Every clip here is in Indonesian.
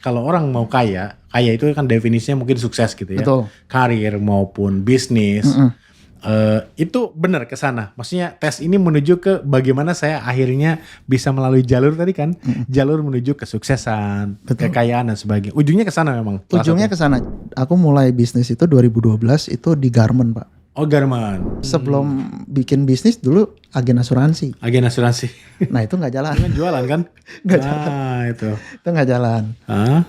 kalau orang mau kaya itu kan definisinya mungkin sukses gitu ya. Betul. Karir maupun bisnis. Itu benar ke sana. Maksudnya tes ini menuju ke bagaimana saya akhirnya bisa melalui jalur tadi kan. Jalur menuju kesuksesan, kekayaan dan sebagainya. Ujungnya ke sana memang. Ujungnya ke sana. Aku mulai bisnis itu 2012 itu di garment, Pak. Oh, garment. Sebelum bikin bisnis dulu agen asuransi. Agen asuransi. Nah itu nggak jalan. Kan jualan kan? Nggak jalan. Itu. Itu nggak jalan. Hah?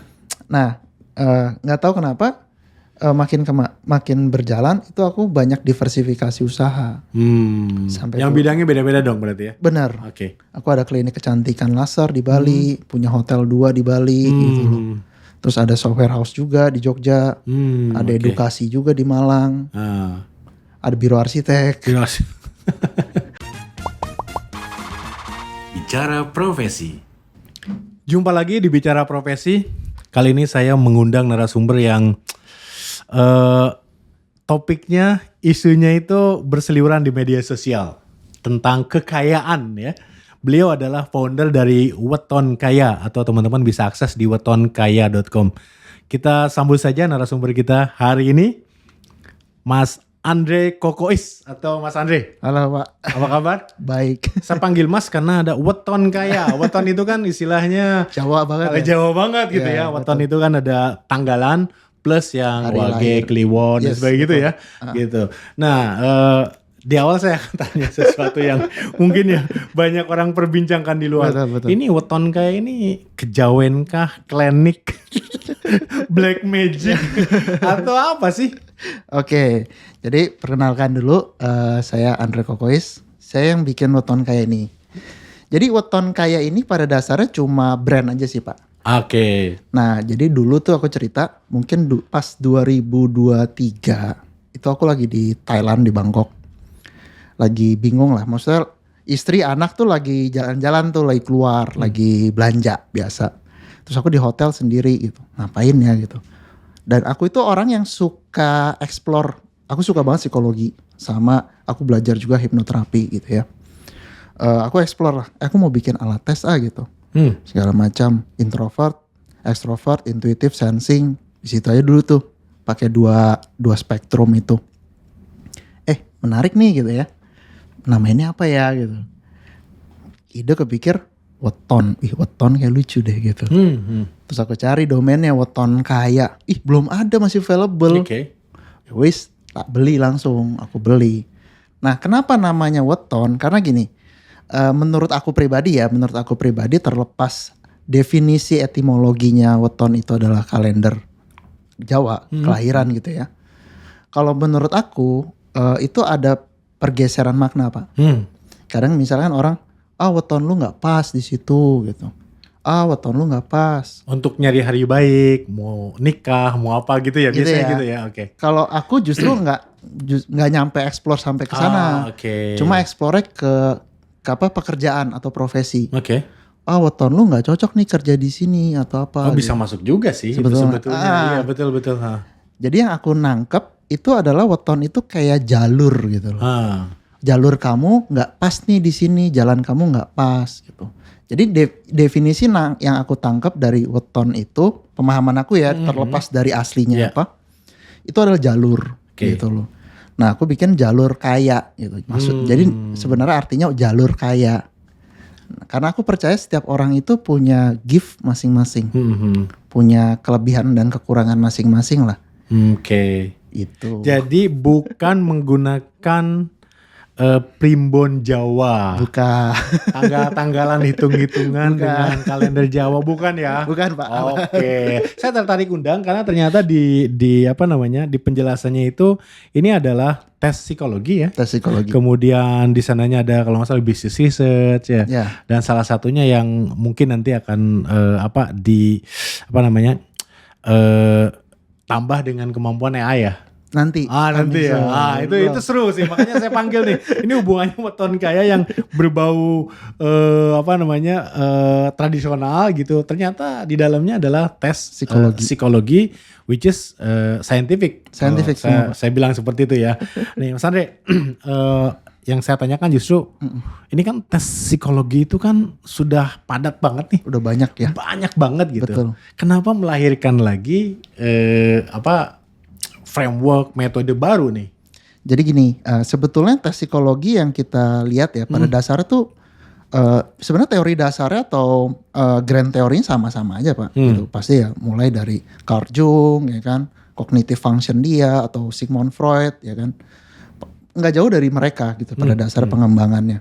Nah nggak tahu kenapa makin berjalan itu aku banyak diversifikasi usaha. Sampai yang bidangnya beda-beda dong berarti ya? Benar. Oke. Aku ada klinik kecantikan laser di Bali, punya hotel 2 di Bali gitu loh. Terus ada software house juga di Jogja, ada edukasi juga di Malang, ada biro arsitek. Bicara profesi. Jumpa lagi di Bicara Profesi. Kali ini saya mengundang narasumber yang topiknya, isunya itu berseliweran di media sosial tentang kekayaan ya. Beliau adalah founder dari Weton Kaya atau teman-teman bisa akses di wetonkaya.com. Kita sambut saja narasumber kita hari ini, Mas Andre Kokois atau Mas Andre. Halo Pak. Apa kabar? Baik. Saya panggil Mas karena ada Weton Kaya. Weton itu kan istilahnya Jawa banget ya. Jawa banget gitu ya. Weton itu kan ada tanggalan plus yang Hari Wage, lahir. Kliwon dan sebagainya gitu ya. Gitu. Nah, di awal saya akan tanya sesuatu yang mungkin ya banyak orang perbincangkan di luar. Betul. Ini Weton Kaya ini kejawen kah, klinik, black magic atau apa sih? Oke, jadi perkenalkan dulu, saya Andre Kokois. Saya yang bikin Weton Kaya ini. Jadi Weton Kaya ini pada dasarnya cuma brand aja sih Pak. Oke. Nah, jadi dulu tuh aku cerita, mungkin pas 2023 itu aku lagi di Thailand, di Bangkok. Lagi bingung lah, maksudnya istri anak tuh lagi jalan-jalan tuh, lagi keluar, lagi belanja biasa. Terus aku di hotel sendiri gitu, ngapain ya gitu. Dan aku itu orang yang suka explore, aku suka banget psikologi, sama aku belajar juga hipnoterapi gitu ya. Aku explore lah, aku mau bikin alat tes gitu. Segala macam, introvert, extrovert, intuitive, sensing, di situ aja dulu tuh pakai dua spektrum itu. Menarik nih gitu ya, namanya apa ya gitu. Ide kepikir Weton, Weton kayak lucu deh gitu. Terus aku cari domainnya Weton Kaya, belum ada, masih available. Wis tak beli langsung, aku beli. Nah kenapa namanya Weton? Karena gini. Menurut aku pribadi terlepas definisi etimologinya Weton itu adalah kalender Jawa, kelahiran gitu ya. Kalau menurut aku itu ada pergeseran makna Pak. Kadang misalkan orang, weton lu nggak pas di situ gitu. Weton lu nggak pas. Untuk nyari hari baik, mau nikah, mau apa gitu ya, biasanya gitu ya. Oke. Kalau aku justru nggak nyampe explore sampai ke sana. Cuma explore ke pekerjaan atau profesi. Weton lu nggak cocok nih kerja di sini atau apa. Bisa masuk juga sih sebetulnya. Iya betul. Jadi yang aku nangkep itu adalah weton itu kayak jalur gitu loh. Jalur kamu nggak pas nih di sini, jalan kamu nggak pas gitu. Jadi definisi yang aku tangkap dari weton itu, pemahaman aku ya, terlepas dari aslinya apa, itu adalah jalur gitu loh. Nah aku bikin jalur kaya gitu. Jadi sebenarnya artinya jalur kaya. Karena aku percaya setiap orang itu punya gift masing-masing. Punya kelebihan dan kekurangan masing-masing lah. Itu. Jadi bukan menggunakan primbon Jawa. Bukan. Tanggal-tanggalan hitung-hitungan dengan kalender Jawa, bukan ya? Bukan Pak. Oke. Saya tertarik undang karena ternyata di penjelasannya itu ini adalah tes psikologi ya. Tes psikologi. Kemudian di sananya ada kalau nggak salah business research ya. Dan salah satunya yang mungkin nanti akan tambah dengan kemampuan AI ya. Nanti ya. Itu seru sih, makanya saya panggil nih. Ini hubungannya Weton Kaya yang berbau tradisional gitu. Ternyata di dalamnya adalah tes psikologi which is scientific. Scientific saya bilang seperti itu ya. Nih Mas Andre, yang saya tanyakan justru ini kan tes psikologi itu kan sudah padat banget nih. Udah banyak ya. Banyak banget gitu. Betul. Kenapa melahirkan lagi framework metode baru nih? Jadi gini, sebetulnya tes psikologi yang kita lihat ya pada dasarnya tuh sebenarnya teori dasarnya atau grand teorinya sama-sama aja Pak. Gitu. Pasti ya mulai dari Carl Jung ya kan, cognitive function dia atau Sigmund Freud ya kan. Nggak jauh dari mereka gitu pada dasar pengembangannya.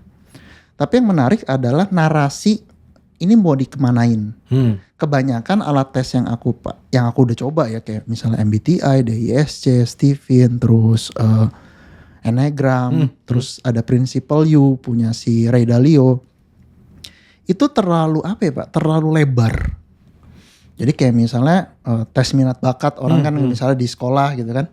Tapi yang menarik adalah narasi ini mau dikemanain. Kebanyakan alat tes yang aku udah coba ya kayak misalnya MBTI, DISC, Stephen, terus Enneagram, terus ada Principle U punya si Ray Dalio. Itu terlalu apa ya Pak? Terlalu lebar. Jadi kayak misalnya tes minat bakat orang kan misalnya di sekolah gitu kan.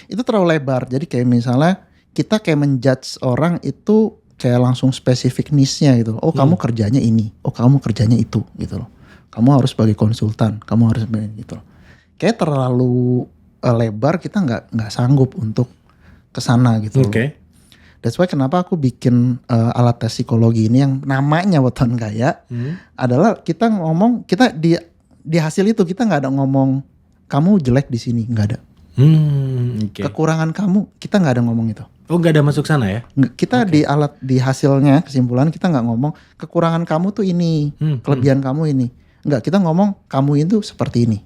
Itu terlalu lebar. Jadi kayak misalnya kita kayak menjudge orang itu kayak langsung spesifik niche-nya gitu. Oh kamu kerjanya ini, oh kamu kerjanya itu gitu loh. Kamu harus sebagai konsultan, kamu harus sebagai gitu loh. Kayak terlalu lebar, kita nggak sanggup untuk kesana gitu loh. That's why kenapa aku bikin alat tes psikologi ini yang namanya Weton Kaya adalah kita ngomong, kita di hasil itu kita nggak ada ngomong kamu jelek di sini, nggak ada. Kekurangan kamu kita nggak ada ngomong itu. Oh nggak ada masuk sana ya? Kita di hasilnya kesimpulan kita nggak ngomong kekurangan kamu tuh ini, kelebihan kamu ini. Nggak, kita ngomong kamu itu seperti ini.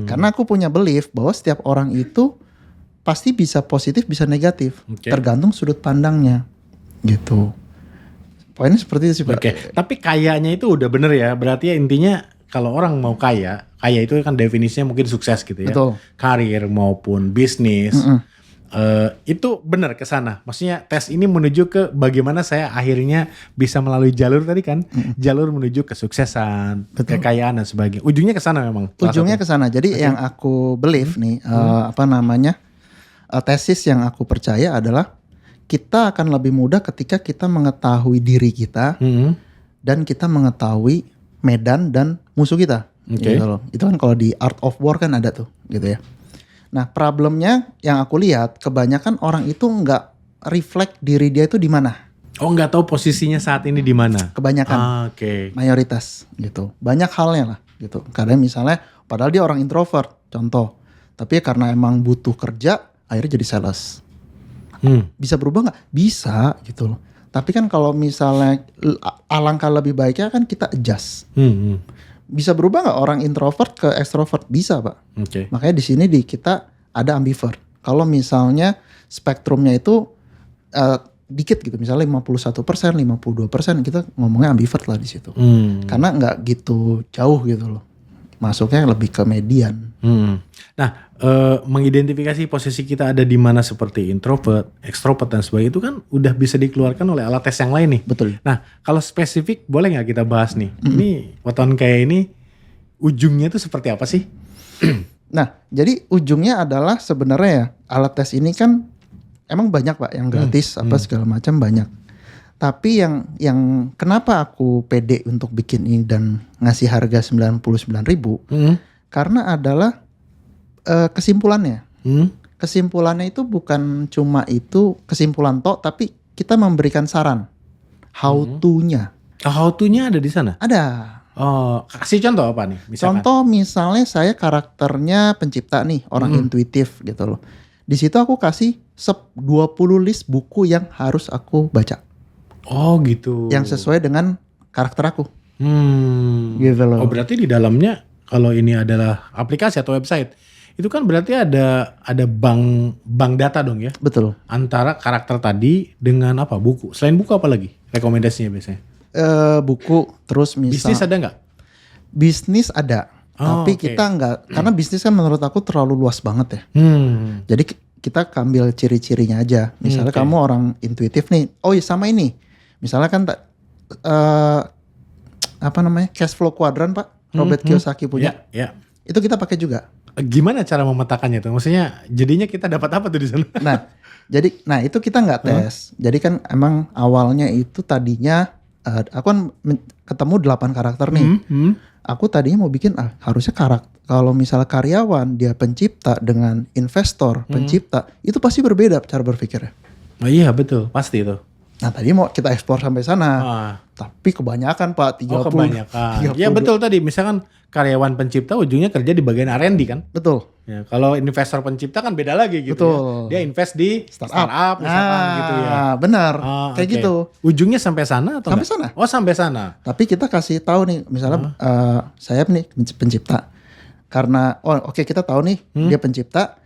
Karena aku punya belief bahwa setiap orang itu pasti bisa positif bisa negatif, tergantung sudut pandangnya, gitu. Poinnya seperti itu sih Pak. Tapi kayanya itu udah bener ya, berarti ya intinya kalau orang mau kaya itu kan definisinya mungkin sukses gitu ya. Betul. Karir maupun bisnis. Itu benar ke sana. Maksudnya tes ini menuju ke bagaimana saya akhirnya bisa melalui jalur tadi kan, jalur menuju kesuksesan, kekayaan dan sebagainya. Ujungnya ke sana memang. Ujungnya ke sana. Jadi yang aku believe nih tesis yang aku percaya adalah kita akan lebih mudah ketika kita mengetahui diri kita dan kita mengetahui medan dan musuh kita. Gitu loh. Itu kan kalau di Art of War kan ada tuh gitu ya. Nah problemnya yang aku lihat kebanyakan orang itu nggak reflect diri dia itu di mana. Oh nggak tahu posisinya saat ini di mana. Kebanyakan, mayoritas gitu. Banyak halnya lah gitu. Kadang misalnya padahal dia orang introvert, contoh. Tapi karena emang butuh kerja, akhirnya jadi sales. Bisa berubah nggak? Bisa gitu loh. Tapi kan kalau misalnya alangkah lebih baiknya kan kita adjust. Bisa berubah nggak orang introvert ke extrovert? Bisa Pak. Makanya di sini kita ada ambivert. Kalau misalnya spektrumnya itu dikit gitu, misalnya 51%, 52%, kita ngomongnya ambivert lah di situ. Karena nggak gitu jauh gitu loh. Masuknya lebih ke median. Nah, mengidentifikasi posisi kita ada di mana seperti introvert, extrovert dan sebagainya itu kan udah bisa dikeluarkan oleh alat tes yang lain nih. Betul. Nah, kalau spesifik boleh nggak kita bahas nih? Ini Weton Kaya ini ujungnya itu seperti apa sih? Nah, jadi ujungnya adalah sebenarnya ya alat tes ini kan emang banyak Pak yang gratis apa segala macam banyak. Tapi yang kenapa aku pede untuk bikin ini dan ngasih harga 99.000 karena adalah kesimpulannya. Kesimpulannya itu bukan cuma itu kesimpulan tok, tapi kita memberikan saran how to-nya. How to-nya ada di sana? Ada. Oh, kasih contoh apa nih? Misalkan. Contoh misalnya saya karakternya pencipta nih, orang intuitif gitu loh. Di situ aku kasih 20 list buku yang harus aku baca. Oh gitu. Yang sesuai dengan karakter aku. Gitu loh. Oh berarti di dalamnya kalau ini adalah aplikasi atau website, itu kan berarti ada bank data dong ya? Betul. Antara karakter tadi dengan apa? Buku. Selain buku apa lagi? Rekomendasinya biasanya? Buku, terus Bisnis ada nggak? Bisnis ada. Tapi kita nggak, karena bisnis kan menurut aku terlalu luas banget ya. Jadi kita ambil ciri-cirinya aja. Misalnya kamu orang intuitif nih. Oh iya sama ini. Misalnya kan cash flow quadrant Pak. Robert Kiyosaki punya. Itu kita pakai juga. Gimana cara memetakannya tuh? Maksudnya jadinya kita dapat apa tuh di sana? Nah itu kita nggak tes. Jadi kan emang awalnya itu tadinya aku kan ketemu 8 karakter nih. Aku tadinya mau bikin harusnya karakter. Kalau misalnya karyawan dia pencipta dengan investor pencipta itu pasti berbeda cara berpikirnya. Oh iya betul, pasti itu. Nah tadi mau kita ekspor sampai sana, Ah. tapi kebanyakan Pak 30. Oh kebanyakan. 32. Ya betul tadi, misalkan karyawan pencipta ujungnya kerja di bagian R&D kan. Betul. Ya, kalau investor pencipta kan beda lagi gitu Betul. ya. Dia invest di startup misalkan gitu ya. Benar, kayak oke. gitu. Ujungnya sampai sana atau Sampai enggak? sana. Oh sampai sana. Tapi kita kasih tahu nih, misalnya saya nih pencipta, karena oke, kita tahu nih dia pencipta,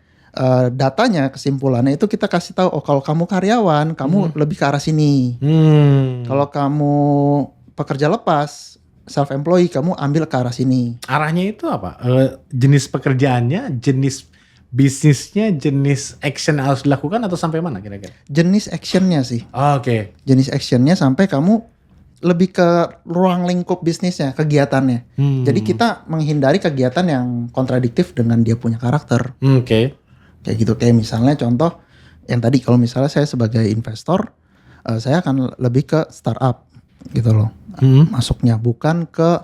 datanya kesimpulannya itu kita kasih tahu, oh kalau kamu karyawan, kamu lebih ke arah sini. Kalau kamu pekerja lepas, self employee, kamu ambil ke arah sini. Arahnya itu apa? Jenis pekerjaannya, jenis bisnisnya, jenis action yang harus dilakukan atau sampai mana kira-kira? Jenis actionnya sih, Oh, oke. jenis actionnya sampai kamu lebih ke ruang lingkup bisnisnya, kegiatannya. Jadi kita menghindari kegiatan yang kontradiktif dengan dia punya karakter. Oke. Kayak gitu, kayak misalnya contoh yang tadi, kalau misalnya saya sebagai investor, saya akan lebih ke startup gitu loh. Masuknya bukan ke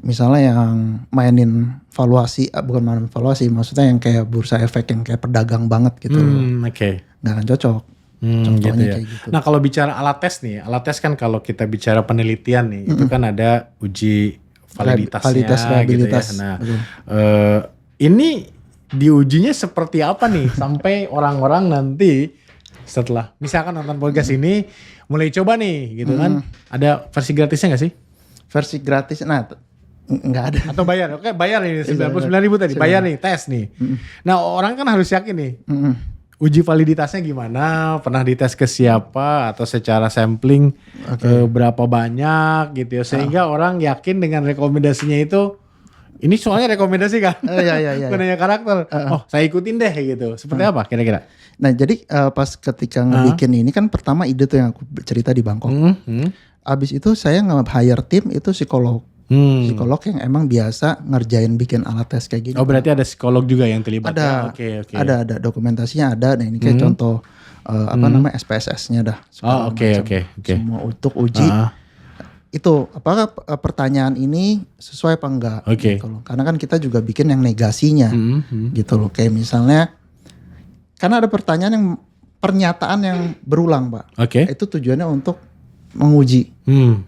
misalnya yang mainin valuasi, bukan mainin valuasi, maksudnya yang kayak bursa efek yang kayak pedagang banget gitu loh. Oke. Nggak akan cocok. Gitu Contohnya ya. kayak gitu. Nah kalau bicara alat tes nih, alat tes kan kalau kita bicara penelitian nih, itu kan ada uji validitasnya Validitas, reliabilitas. gitu ya. Nah, Betul. ini diujinya seperti apa nih sampai orang-orang nanti setelah misalkan nonton podcast ini mulai coba nih gitu kan, ada versi gratisnya nggak sih? Versi gratis, nah nggak ada. Atau bayar? Oke bayar nih 99.000 tadi, bayar nih tes nih. Nah orang kan harus yakin nih. Uji validitasnya gimana? Pernah dites ke siapa atau secara sampling berapa banyak gitu ya, sehingga orang yakin dengan rekomendasinya itu. Ini soalnya rekomendasi kan? Iya. Bukan hanya karakter. Oh saya ikutin deh gitu. Seperti apa kira-kira? Nah jadi pas ketika ngebikin ini kan pertama ide tuh yang aku cerita di Bangkok. Abis itu saya nge-hire tim itu psikolog. Psikolog yang emang biasa ngerjain bikin alat tes kayak gini. Oh berarti ada psikolog juga yang terlibat? Ada, ya? Oke. ada dokumentasinya ada. Nah ini kayak contoh namanya SPSS-nya dah. Oh oke. Semua untuk uji itu apakah pertanyaan ini sesuai apa enggak. Oke. Gitu loh. Karena kan kita juga bikin yang negasinya gitu loh. Kayak misalnya karena ada pertanyaan yang pernyataan yang berulang Pak. Oke. Itu tujuannya untuk menguji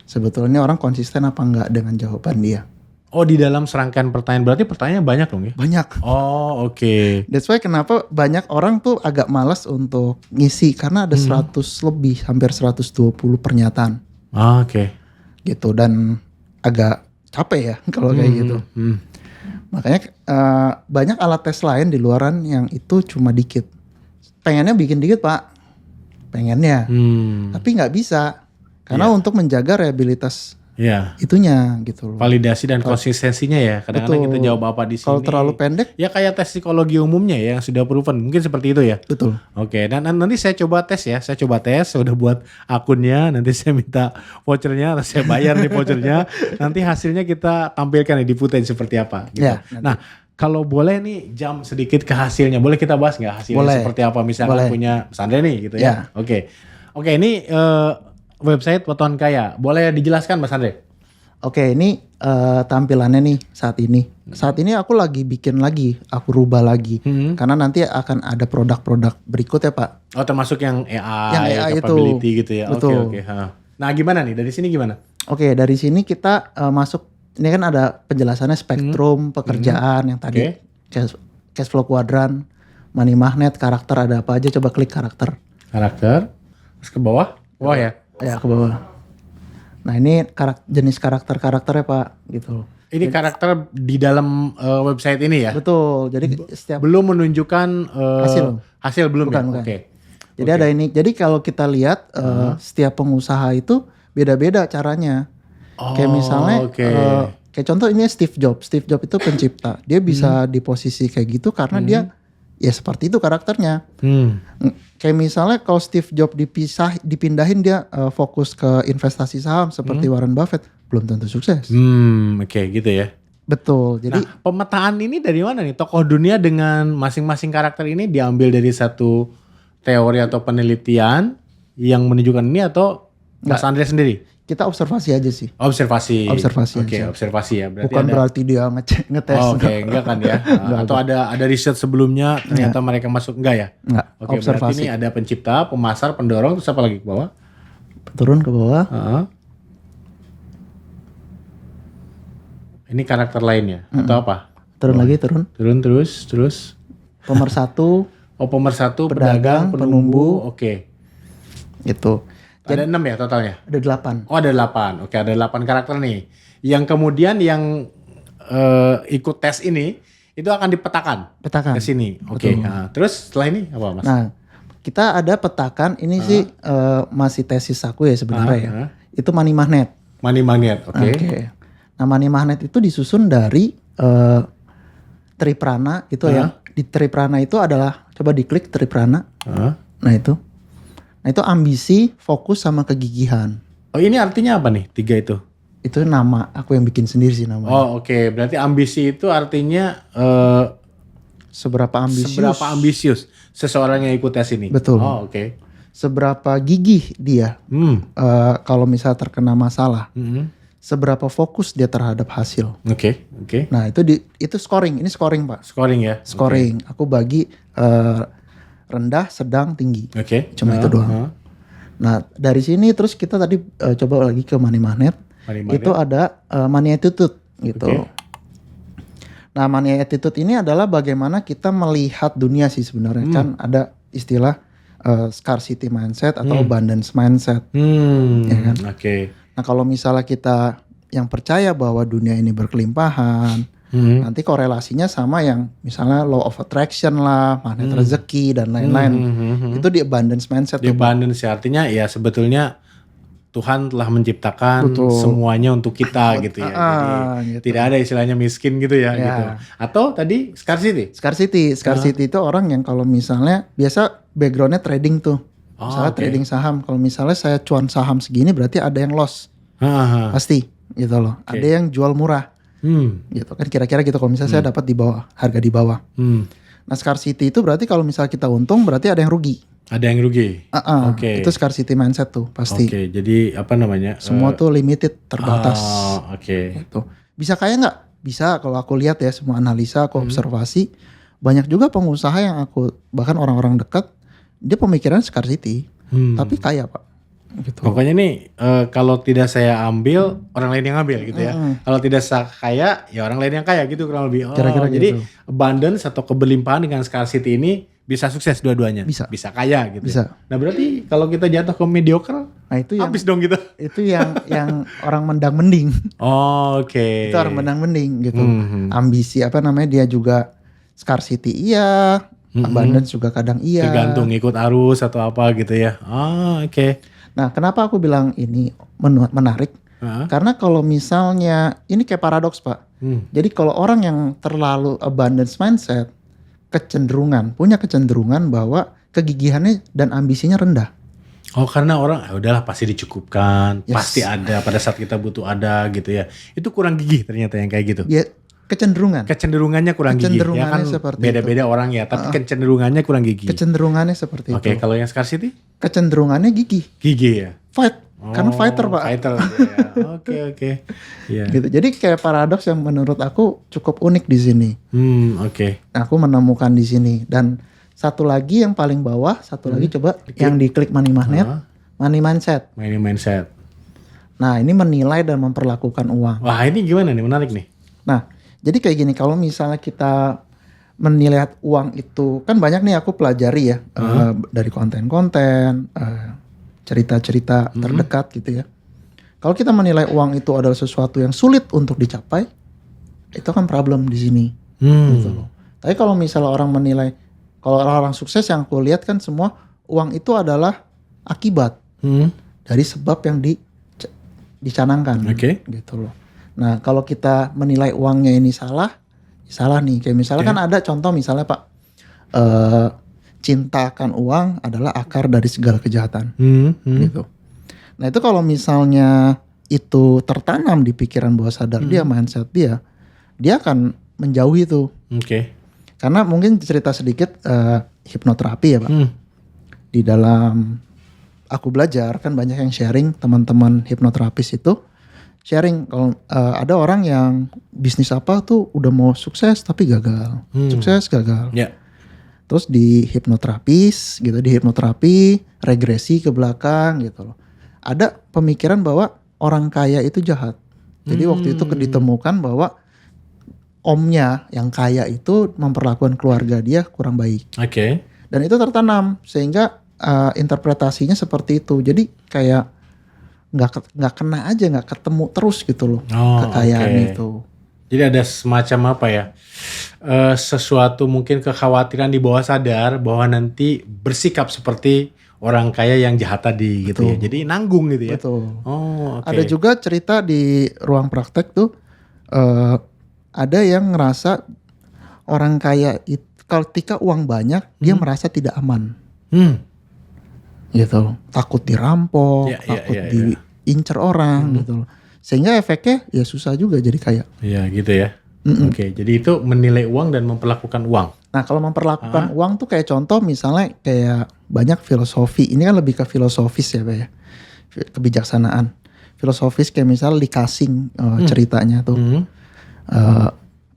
sebetulnya orang konsisten apa enggak dengan jawaban dia. Oh di dalam serangkaian pertanyaan berarti pertanyaannya banyak dong ya? Banyak. Oh oke. That's why kenapa banyak orang tuh agak malas untuk ngisi karena ada 100 lebih, hampir 120 pernyataan Oke. gitu, dan agak capek ya kalau kayak gitu. Makanya banyak alat tes lain di luaran yang itu cuma dikit. Pengennya bikin dikit Pak, pengennya, tapi nggak bisa karena untuk menjaga reliabilitas Iya. itunya gitu loh. Validasi dan konsistensinya ya. Kadang-kadang kita Betul. jawab apa di sini. Kalau terlalu pendek, Ya kayak tes psikologi umumnya ya yang sudah proven. Mungkin seperti itu ya. betul. Oke, dan nanti saya coba tes ya. Saya udah buat akunnya. Nanti saya minta vouchernya, atau saya bayar nih vouchernya. Nanti hasilnya kita tampilkan nih di footage seperti apa. Gitu. Ya, Nah, kalau boleh nih jam sedikit ke hasilnya. Boleh kita bahas nggak hasilnya Boleh. seperti apa? Misalkan Boleh. punya Mas Andre nih gitu ya. Ya. Oke, ini website Weton Kaya. Boleh dijelaskan Mas Andre? Oke, ini tampilannya nih saat ini. Saat ini aku lagi bikin lagi, aku rubah lagi. Karena nanti akan ada produk-produk berikut ya Pak. Oh, termasuk yang AI, Yang AI itu. capability gitu ya. Betul. Oke. Nah, gimana nih? Dari sini gimana? Oke, dari sini kita masuk, ini kan ada penjelasannya spektrum pekerjaan yang tadi. Cash flow kuadran, money magnet, karakter ada apa aja, coba klik karakter. Karakter. Terus ke bawah? Bawah ya? Ya, ke bawah. Nah ini jenis karakternya Pak gitu. Ini karakter di dalam website ini ya? Betul. Jadi setiap Belum menunjukkan hasil belum Bukan, ya? bukan. Oke. Jadi ada ini. Jadi kalau kita lihat setiap pengusaha itu beda-beda caranya. Kayak misalnya kayak contoh ini Steve Jobs. Steve Jobs itu pencipta. Dia bisa di posisi kayak gitu karena dia ya seperti itu karakternya. Kayak misalnya kalau Steve Jobs dipindahin dia fokus ke investasi saham seperti Warren Buffett, belum tentu sukses. Oke, gitu ya. Betul. Jadi Nah, pemetaan ini dari mana nih? Tokoh dunia dengan masing-masing karakter ini diambil dari satu teori atau penelitian yang menunjukkan ini atau Mas Andre sendiri? kita observasi aja sih. Observasi. Observasi Oke, aja. observasi ya. Berarti Bukan ada. berarti dia ngetes. Oh, oke, enggak kan ya? Atau ada riset sebelumnya ternyata mereka masuk enggak ya? Enggak, Oke, berarti ini ada pencipta, pemasar, pendorong, terus apa lagi ke bawah? Turun ke bawah. Heeh. Ini karakter lainnya atau apa? Turun lagi, turun. Turun terus. Pemersatu Oh, pemersatu, Pedagang, pedagang, penumbu. Oke. gitu. Ada 6 ya totalnya? Ada 8. Oh, ada 8. Oke, ada 8 karakter nih. Yang kemudian yang ikut tes ini itu akan dipetakan Petakan. ke sini. Oke. Nah, terus setelah ini apa, Mas? Nah, kita ada petakan ini sih masih tesis aku ya sebenarnya ya. Itu money magnet. Money magnet. Oke. Nah, money magnet itu disusun dari Triprana itu ya. Di Triprana itu adalah coba diklik Triprana. Nah, itu ambisi, fokus sama kegigihan. Oh, ini artinya apa nih? 3 itu? Itu nama aku yang bikin sendiri sih namanya. Oh, oke. Berarti ambisi itu artinya Seberapa ambisius. seberapa ambisius seseorang yang ikut tes ini. Betul. Oh, oke. Seberapa gigih dia kalau misalnya terkena masalah. Seberapa fokus dia terhadap hasil. Oke. Nah, itu scoring. Ini scoring, Pak. Scoring ya. Scoring. Aku bagi rendah, sedang, tinggi. Oke. Cuma itu doang. Nah, dari sini terus kita tadi coba lagi ke money magnet. Money magnet. Itu ada money attitude gitu. Oke. Nah, money attitude ini adalah bagaimana kita melihat dunia sih sebenarnya. Kan ada istilah scarcity mindset atau abundance mindset. Ya kan? Oke. Nah, kalau misalnya kita yang percaya bahwa dunia ini berkelimpahan, nanti korelasinya sama yang misalnya law of attraction lah, magnet rezeki dan lain-lain. Itu di abundance mindset. Di abundance ya, artinya ya sebetulnya Tuhan telah menciptakan semuanya untuk kita gitu ya. Jadi gitu. tidak ada istilahnya miskin gitu ya, gitu. Atau tadi scarcity. Scarcity itu orang yang kalau misalnya biasa backgroundnya trading tuh. Misalnya trading saham. Kalau misalnya saya cuan saham segini berarti ada yang loss. Pasti gitu loh. Ada yang jual murah. Gitu kan kira-kira gitu kalau misalnya saya dapat di bawah, harga di bawah. Nah, scarcity itu berarti kalau misalnya kita untung berarti ada yang rugi. Ada yang rugi. Itu scarcity mindset tuh pasti. Oke, jadi apa namanya? Semua tuh limited, terbatas. Gitu. Bisa kaya nggak? Bisa kalau aku lihat ya semua analisa, aku observasi. Banyak juga pengusaha yang aku, bahkan orang-orang dekat, dia pemikiran scarcity. Tapi kaya, Pak. Gitu. Pokoknya nih kalau tidak saya ambil orang lain yang ambil gitu ya. Kalau tidak saya kaya ya orang lain yang kaya gitu kurang lebih. Kira-kira jadi gitu. abundance atau keberlimpahan dengan scarcity ini bisa sukses dua-duanya. Bisa kaya gitu. Bisa. Nah, berarti kalau kita jatuh ke mediocre, Nah, itu yang habis dong gitu. itu yang orang mendang mending. Oke. Itu orang mendang mending gitu. Ambisi apa namanya dia juga scarcity iya, abundance juga kadang iya. Tergantung ikut arus atau apa gitu ya. Oke. Nah, kenapa aku bilang ini menarik? Karena kalau misalnya ini kayak paradoks, Pak. Jadi kalau orang yang terlalu abundance mindset punya kecenderungan bahwa kegigihannya dan ambisinya rendah. Oh, karena orang udahlah pasti dicukupkan, pasti ada pada saat kita butuh ada gitu ya. Itu kurang gigih ternyata yang kayak gitu. Ya, Kecenderungannya kurang gigih. Ya kan beda-beda orang ya, tapi kecenderungannya kurang gigih. Kecenderungannya seperti itu. Oke, kalau yang scarcity? Kecenderungannya gigih. Gigih ya. Fight. Karena fighter, Pak. Fighter. Ya. Oke. Iya. Gitu. Jadi kayak paradoks yang menurut aku cukup unik di sini. Oke. Aku menemukan di sini dan satu lagi yang paling bawah, satu lagi coba yang diklik money magnet, money mindset. Money mindset. Nah, ini menilai dan memperlakukan uang. Wah, ini gimana nih? Menarik nih. Nah, jadi kayak gini, kalau misalnya kita menilai uang itu, kan banyak nih aku pelajari ya, dari konten-konten, cerita-cerita terdekat gitu ya. Kalau kita menilai uang itu adalah sesuatu yang sulit untuk dicapai, itu kan problem di sini. Gitu loh. Tapi kalau misalnya orang menilai, kalau orang-orang sukses yang aku lihat kan semua uang itu adalah akibat dari sebab yang dicanangkan. Gitu loh. Nah, kalau kita menilai uangnya ini salah nih. Kayak misalnya kan ada contoh misalnya Pak, cintakan uang adalah akar dari segala kejahatan. Gitu. Nah, itu kalau misalnya itu tertanam di pikiran bawah sadar dia, mindset dia akan menjauhi itu. Karena mungkin cerita sedikit hipnoterapi ya Pak. Di dalam aku belajar kan banyak yang sharing, teman-teman hipnoterapis itu sharing kalau ada orang yang bisnis apa tuh udah mau sukses tapi gagal, sukses gagal. Ya. Terus di hipnoterapis gitu, di hipnoterapi regresi ke belakang gitu loh. Ada pemikiran bahwa orang kaya itu jahat. Jadi waktu itu ditemukan bahwa omnya yang kaya itu memperlakukan keluarga dia kurang baik. Oke. Dan itu tertanam sehingga interpretasinya seperti itu. Jadi kayak nggak kena aja, nggak ketemu terus gitu loh kekayaan oke. itu. Jadi ada semacam apa ya? Sesuatu mungkin kekhawatiran di bawah sadar bahwa nanti bersikap seperti orang kaya yang jahat tadi gitu ya. Jadi nanggung gitu ya. Betul. Oh, oke. Ada juga cerita di ruang praktek tuh ada yang ngerasa orang kaya itu ketika uang banyak dia merasa tidak aman. Gitu. Takut dirampok, takut diincer orang gitu loh. Sehingga efeknya ya susah juga jadi kaya. Iya gitu ya. Oke, jadi itu menilai uang dan memperlakukan uang. Nah kalau memperlakukan uang tuh kayak contoh misalnya kayak banyak filosofi. Ini kan lebih ke filosofis ya Pak ya. Kebijaksanaan. Filosofis kayak misalnya Lee Ka-shing ceritanya tuh.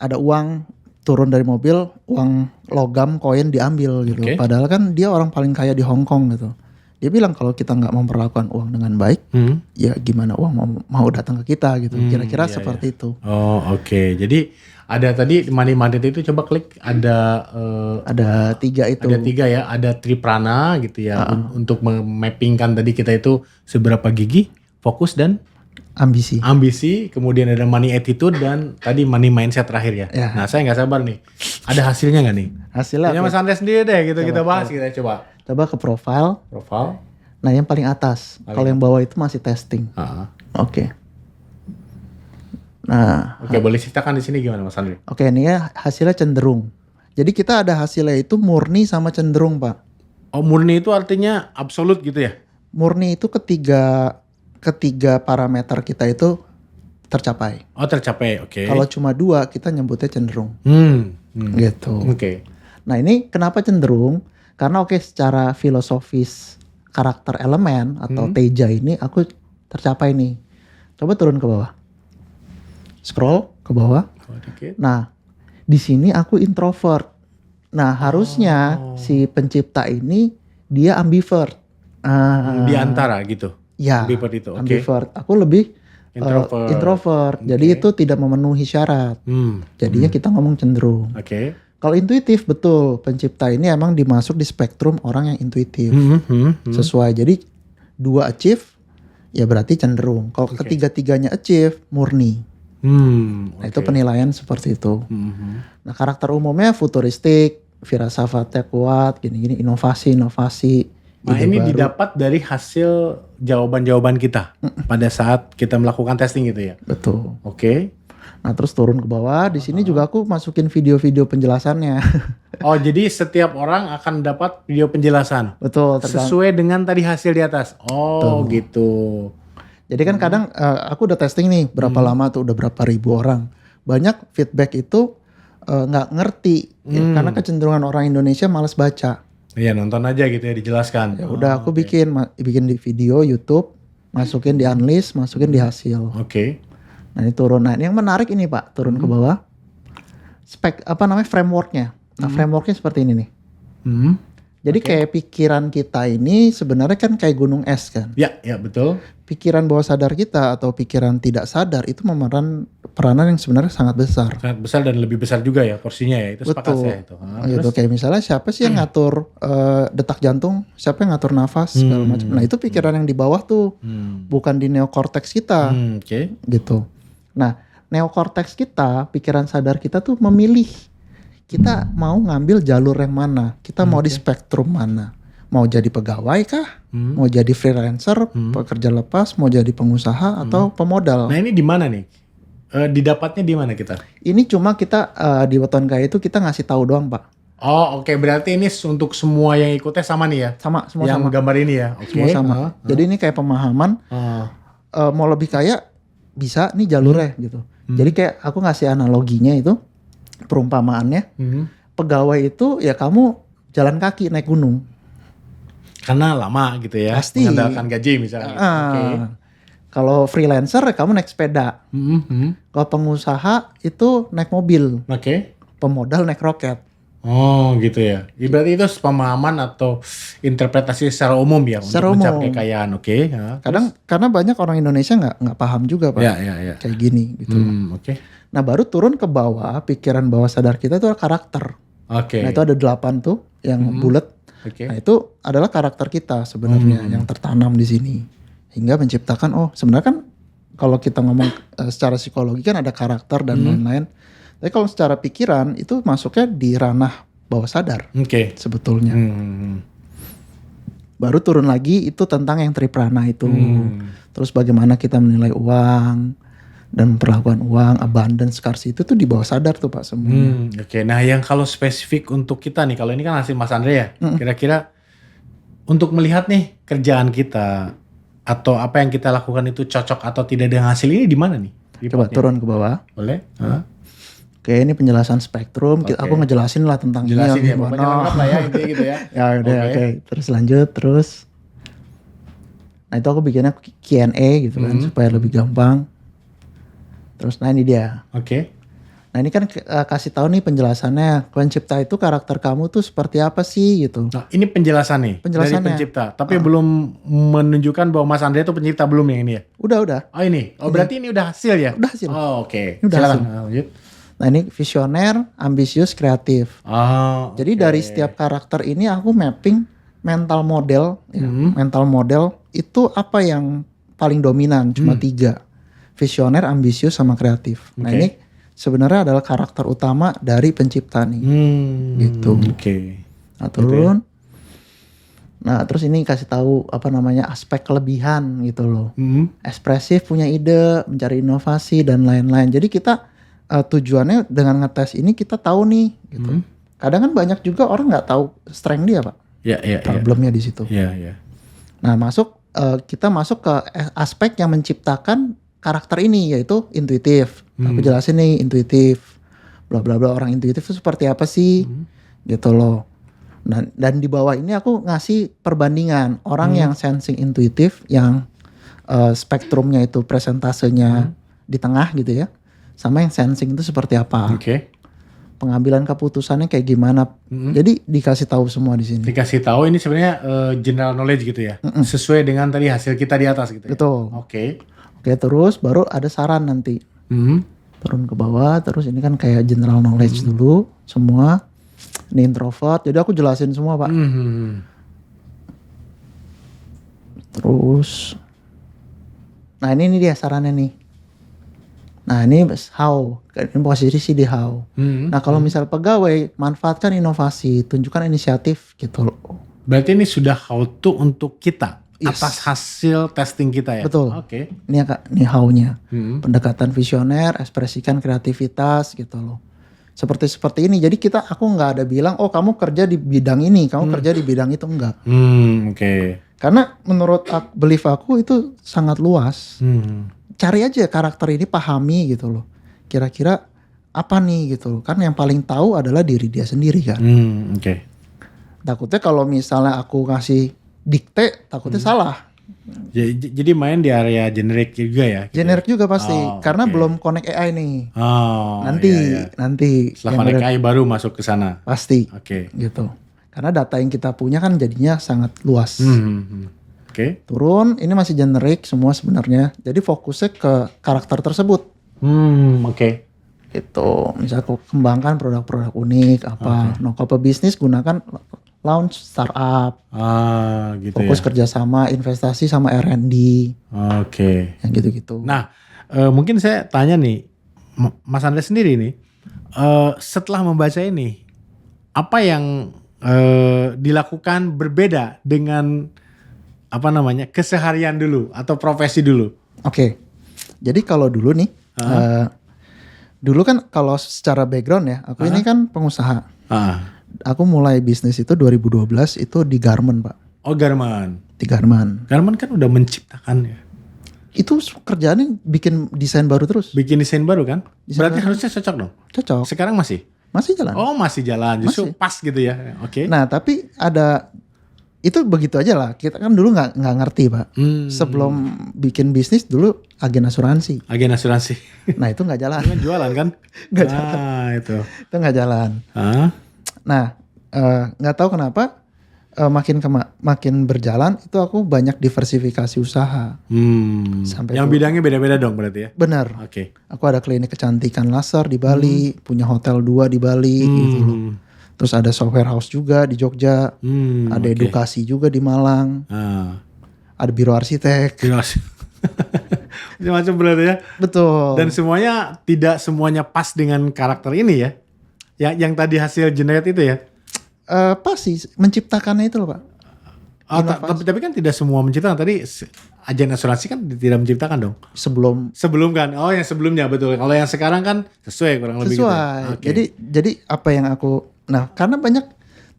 Ada uang turun dari mobil, uang logam koin diambil gitu. Oke. Padahal kan dia orang paling kaya di Hong Kong gitu. Dia bilang kalau kita nggak memperlakukan uang dengan baik, ya gimana uang mau datang ke kita gitu. Kira-kira seperti itu. Oh, oke. Jadi ada tadi money magnet itu coba klik ada Ada 3 itu. ada 3 ya, ada triprana gitu ya untuk memappingkan tadi kita itu seberapa gigih, fokus dan ambisi, kemudian ada money attitude dan tadi money mindset terakhir ya. Ya. Nah, saya nggak sabar nih. Ada hasilnya nggak nih? Hasilnya Punya apa? Mas Andres sendiri deh gitu kita bahas kita coba. Coba ke profile. Profile. Nah yang paling atas. Kalau yang bawah itu masih testing. Oke. Nah, Oke, boleh ceritakan di sini gimana Mas Andri? oke ini ya hasilnya cenderung. Jadi kita ada hasilnya itu murni sama cenderung Pak. Oh, murni itu artinya absolut gitu ya? Murni itu ketiga parameter kita itu tercapai. Oh, tercapai. Oke. Kalau cuma 2 kita nyebutnya cenderung. Gitu. Oke. Nah ini kenapa cenderung? Karena secara filosofis karakter elemen atau teja ini aku tercapai nih. Coba turun ke bawah. Scroll ke bawah. Dikit. Nah, di sini aku introvert. Nah, harusnya si pencipta ini dia ambivert. Di antara gitu. Ya, Ambivert itu. Oke. ambivert. Aku lebih introvert. Jadi itu tidak memenuhi syarat. Jadinya kita ngomong cenderung. Oke. Kalau intuitif betul, pencipta ini emang dimasuk di spektrum orang yang intuitif. Sesuai. Jadi 2 achieve ya berarti cenderung. Kalau ketiga-tiganya achieve murni. Nah, itu penilaian seperti itu. Nah, karakter umumnya futuristik, firasafatnya kuat, gini-gini, inovasi. Nah, ide ini baru. didapat dari hasil jawaban-jawaban kita pada saat kita melakukan testing gitu ya. Betul. Oke. Nah, terus turun ke bawah. Di sini juga aku masukin video-video penjelasannya. Oh, jadi setiap orang akan dapat video penjelasan Betul. sesuai dengan tadi hasil di atas. Oh, gitu. Jadi kan kadang aku udah testing nih berapa lama tuh, udah berapa ribu orang. Banyak feedback itu nggak ngerti ya, karena kecenderungan orang Indonesia malas baca. Iya, nonton aja gitu ya, dijelaskan. Ya udah aku bikin di video YouTube, masukin di unlist, masukin di hasil. Oke. Nah ini turun. Nah ini yang menarik ini Pak, turun ke bawah. Frameworknya. Nah frameworknya seperti ini nih. Jadi kayak pikiran kita ini sebenarnya kan kayak gunung es kan. Ya, betul. Pikiran bawah sadar kita atau pikiran tidak sadar itu memeran peranan yang sebenarnya sangat besar. Sangat besar dan lebih besar juga ya porsinya ya. Itu sepakat saya itu. Gitu kayak misalnya siapa sih yang ngatur detak jantung, siapa yang ngatur nafas segala macam. Nah itu pikiran yang di bawah tuh, bukan di neokorteks kita. Oke. Gitu. Nah neokorteks kita, pikiran sadar kita tuh memilih kita mau ngambil jalur yang mana, kita mau di spektrum mana, mau jadi pegawai kah, mau jadi freelancer, pekerja lepas, mau jadi pengusaha atau pemodal. Nah ini di mana nih? Didapatnya di mana kita? Ini cuma kita di Weton Kaya itu kita ngasih tahu doang Pak. Oh oke, berarti ini untuk semua yang ikutnya sama nih ya? Sama, semua yang sama. gambar ini ya? Semua sama. Jadi ini kayak pemahaman, mau lebih kaya bisa nih jalurnya gitu. Jadi kayak aku ngasih analoginya itu, perumpamaannya, pegawai itu ya kamu jalan kaki naik gunung. Karena lama gitu ya. Pasti. Mengandalkan gaji misalnya. Oke. Kalau freelancer kamu naik sepeda. Kalau pengusaha itu naik mobil. Oke. Pemodal naik roket. Oh gitu ya. Berarti itu pemahaman atau interpretasi secara umum ya Secara untuk mencapai umum. kekayaan. Oke. Ya. Kadang karena banyak orang Indonesia nggak paham juga Pak. Ya. Kayak gini gitu. Oke. Nah baru turun ke bawah, pikiran bawah sadar kita itu adalah karakter. Oke. Nah itu ada 8 tuh yang bulat. Oke. Nah itu adalah karakter kita sebenarnya yang tertanam di sini. Hingga menciptakan, sebenarnya kan kalau kita ngomong secara psikologi kan ada karakter dan lain-lain. Tapi kalau secara pikiran itu masuknya di ranah bawah sadar Oke. sebetulnya. Baru turun lagi itu tentang yang triprana itu. Terus bagaimana kita menilai uang dan memperlakukan uang, abundance, scarcity itu tuh di bawah sadar tuh Pak semuanya. Oke. Nah yang kalau spesifik untuk kita nih, kalau ini kan hasil Mas Andre ya. Kira-kira untuk melihat nih kerjaan kita atau apa yang kita lakukan itu cocok atau tidak dengan hasil ini di mana nih? Coba turun ke bawah. Boleh? Oke, ini penjelasan spektrum. Oke. Aku ngejelasin lah tentang Jelasin ini. ya, pokoknya lengkap lah ya intinya gitu ya. Ya udah, Oke. oke. Terus lanjut, terus. Nah itu aku bikinnya Q&A gitu kan, supaya lebih gampang. Terus nah ini dia. Oke. Nah ini kan kasih tahu nih penjelasannya. Pencipta itu karakter kamu tuh seperti apa sih gitu. Nah, ini penjelasan nih dari Penjelasannya. pencipta. Tapi belum menunjukkan bahwa Mas Andre itu pencipta belum yang ini ya? Udah. Oh ini. Oh berarti ini udah hasil ya? Udah hasil. Oh oke. Ini udah Silakan. hasil. Lanjut. Nah ini visioner, ambisius, kreatif. Oh. Jadi dari setiap karakter ini aku mapping mental model. Ya, mental model itu apa yang paling dominan? Cuma 3. Visioner, ambisius, sama kreatif. Nah Oke. ini sebenarnya adalah karakter utama dari pencipta nih. Gitu. Oke. Nah turun. Nah terus ini kasih tahu apa namanya aspek kelebihan gitu loh. Ekspresif, punya ide, mencari inovasi dan lain-lain. Jadi kita tujuannya dengan ngetes ini kita tahu nih gitu. Kadang kan banyak juga orang nggak tahu strength dia Pak. Iya. Problemnya di situ. Iya. Nah kita masuk ke aspek yang menciptakan karakter ini yaitu intuitif. Aku jelasin nih intuitif, bla bla bla, orang intuitif itu seperti apa sih, gitu loh. Dan di bawah ini aku ngasih perbandingan orang yang sensing intuitif, yang spektrumnya itu presentasenya di tengah gitu ya, sama yang sensing itu seperti apa. Oke. Pengambilan keputusannya kayak gimana. Jadi dikasih tahu semua di sini. Dikasih tahu ini sebenarnya general knowledge gitu ya. Sesuai dengan tadi hasil kita di atas gitu ya. Betul. Oke. Oke, terus baru ada saran nanti. Turun ke bawah, terus ini kan kayak general knowledge dulu semua. Ini introvert, jadi aku jelasin semua Pak. Terus, nah ini dia sarannya nih. Nah ini how, ini posisi di how. Nah kalau misal pegawai, manfaatkan inovasi, tunjukkan inisiatif gitu loh. Berarti ini sudah how to untuk kita. Yes. Atas hasil testing kita ya? Betul. Oke. Ini how-nya. Pendekatan visioner, ekspresikan kreativitas gitu loh. Seperti ini. Jadi aku nggak ada bilang, oh kamu kerja di bidang ini, kamu kerja di bidang itu, enggak. Oke. Karena menurut belief aku itu sangat luas. Cari aja karakter ini, pahami gitu loh. Kira-kira apa nih gitu loh. Kan yang paling tahu adalah diri dia sendiri kan. Oke. Takutnya kalau misalnya aku ngasih dikte, takutnya salah. Jadi main di area generik juga ya? Gitu. Generik juga pasti. Oh, karena oke. belum connect AI nih. Oh, Nanti Setelah yang connect bener- AI baru masuk ke sana. pasti Oke. gitu. Karena data yang kita punya kan jadinya sangat luas. Oke. Turun, ini masih generik semua sebenarnya. Jadi fokusnya ke karakter tersebut. Oke. Gitu. Misal aku kembangkan produk-produk unik apa. Nah, kalau pebisnis gunakan launch startup, Gitu fokus ya. kerjasama, investasi sama R&D, Oke. yang gitu-gitu. Nah, mungkin saya tanya nih, Mas Andre sendiri nih, setelah membaca ini, apa yang dilakukan berbeda dengan apa namanya keseharian dulu atau profesi dulu? Oke. Jadi kalau dulu nih, dulu kan kalau secara background ya, aku ini kan pengusaha. Aku mulai bisnis itu 2012 itu di garment Pak. Oh garment. Di garment. Garment kan udah menciptakan ya. Itu kerjaannya bikin desain baru terus. Bikin desain baru kan? Desain Berarti baru. harusnya cocok dong. Cocok. Sekarang masih? Masih jalan. Oh masih jalan. Justru Masih. pas gitu ya. Oke. Nah tapi ada itu begitu aja lah. Kita kan dulu nggak ngerti Pak. Sebelum bikin bisnis dulu agen asuransi. Agen asuransi. Nah itu nggak jalan. Kan jualan kan? Nggak jalan. Itu. Itu nggak jalan. Ah? Nah nggak tahu kenapa makin berjalan itu aku banyak diversifikasi usaha. Sampai Yang bidangnya beda-beda dong berarti ya? Benar. Oke. Aku ada klinik kecantikan laser di Bali, punya hotel 2 di Bali gitu loh. Terus ada software house juga di Jogja, ada edukasi juga di Malang, ada biro arsitek. Macam-macam berarti ya? Betul. Dan tidak semuanya pas dengan karakter ini ya? Yang tadi hasil generate itu ya? Pas sih menciptakannya itu loh Pak. Tapi kan tidak semua menciptakan. Tadi agen asuransi kan tidak menciptakan dong. Sebelum kan. Oh yang sebelumnya betul. Kalau yang sekarang kan sesuai kurang lebih gitu. Okay. Jadi apa yang karena banyak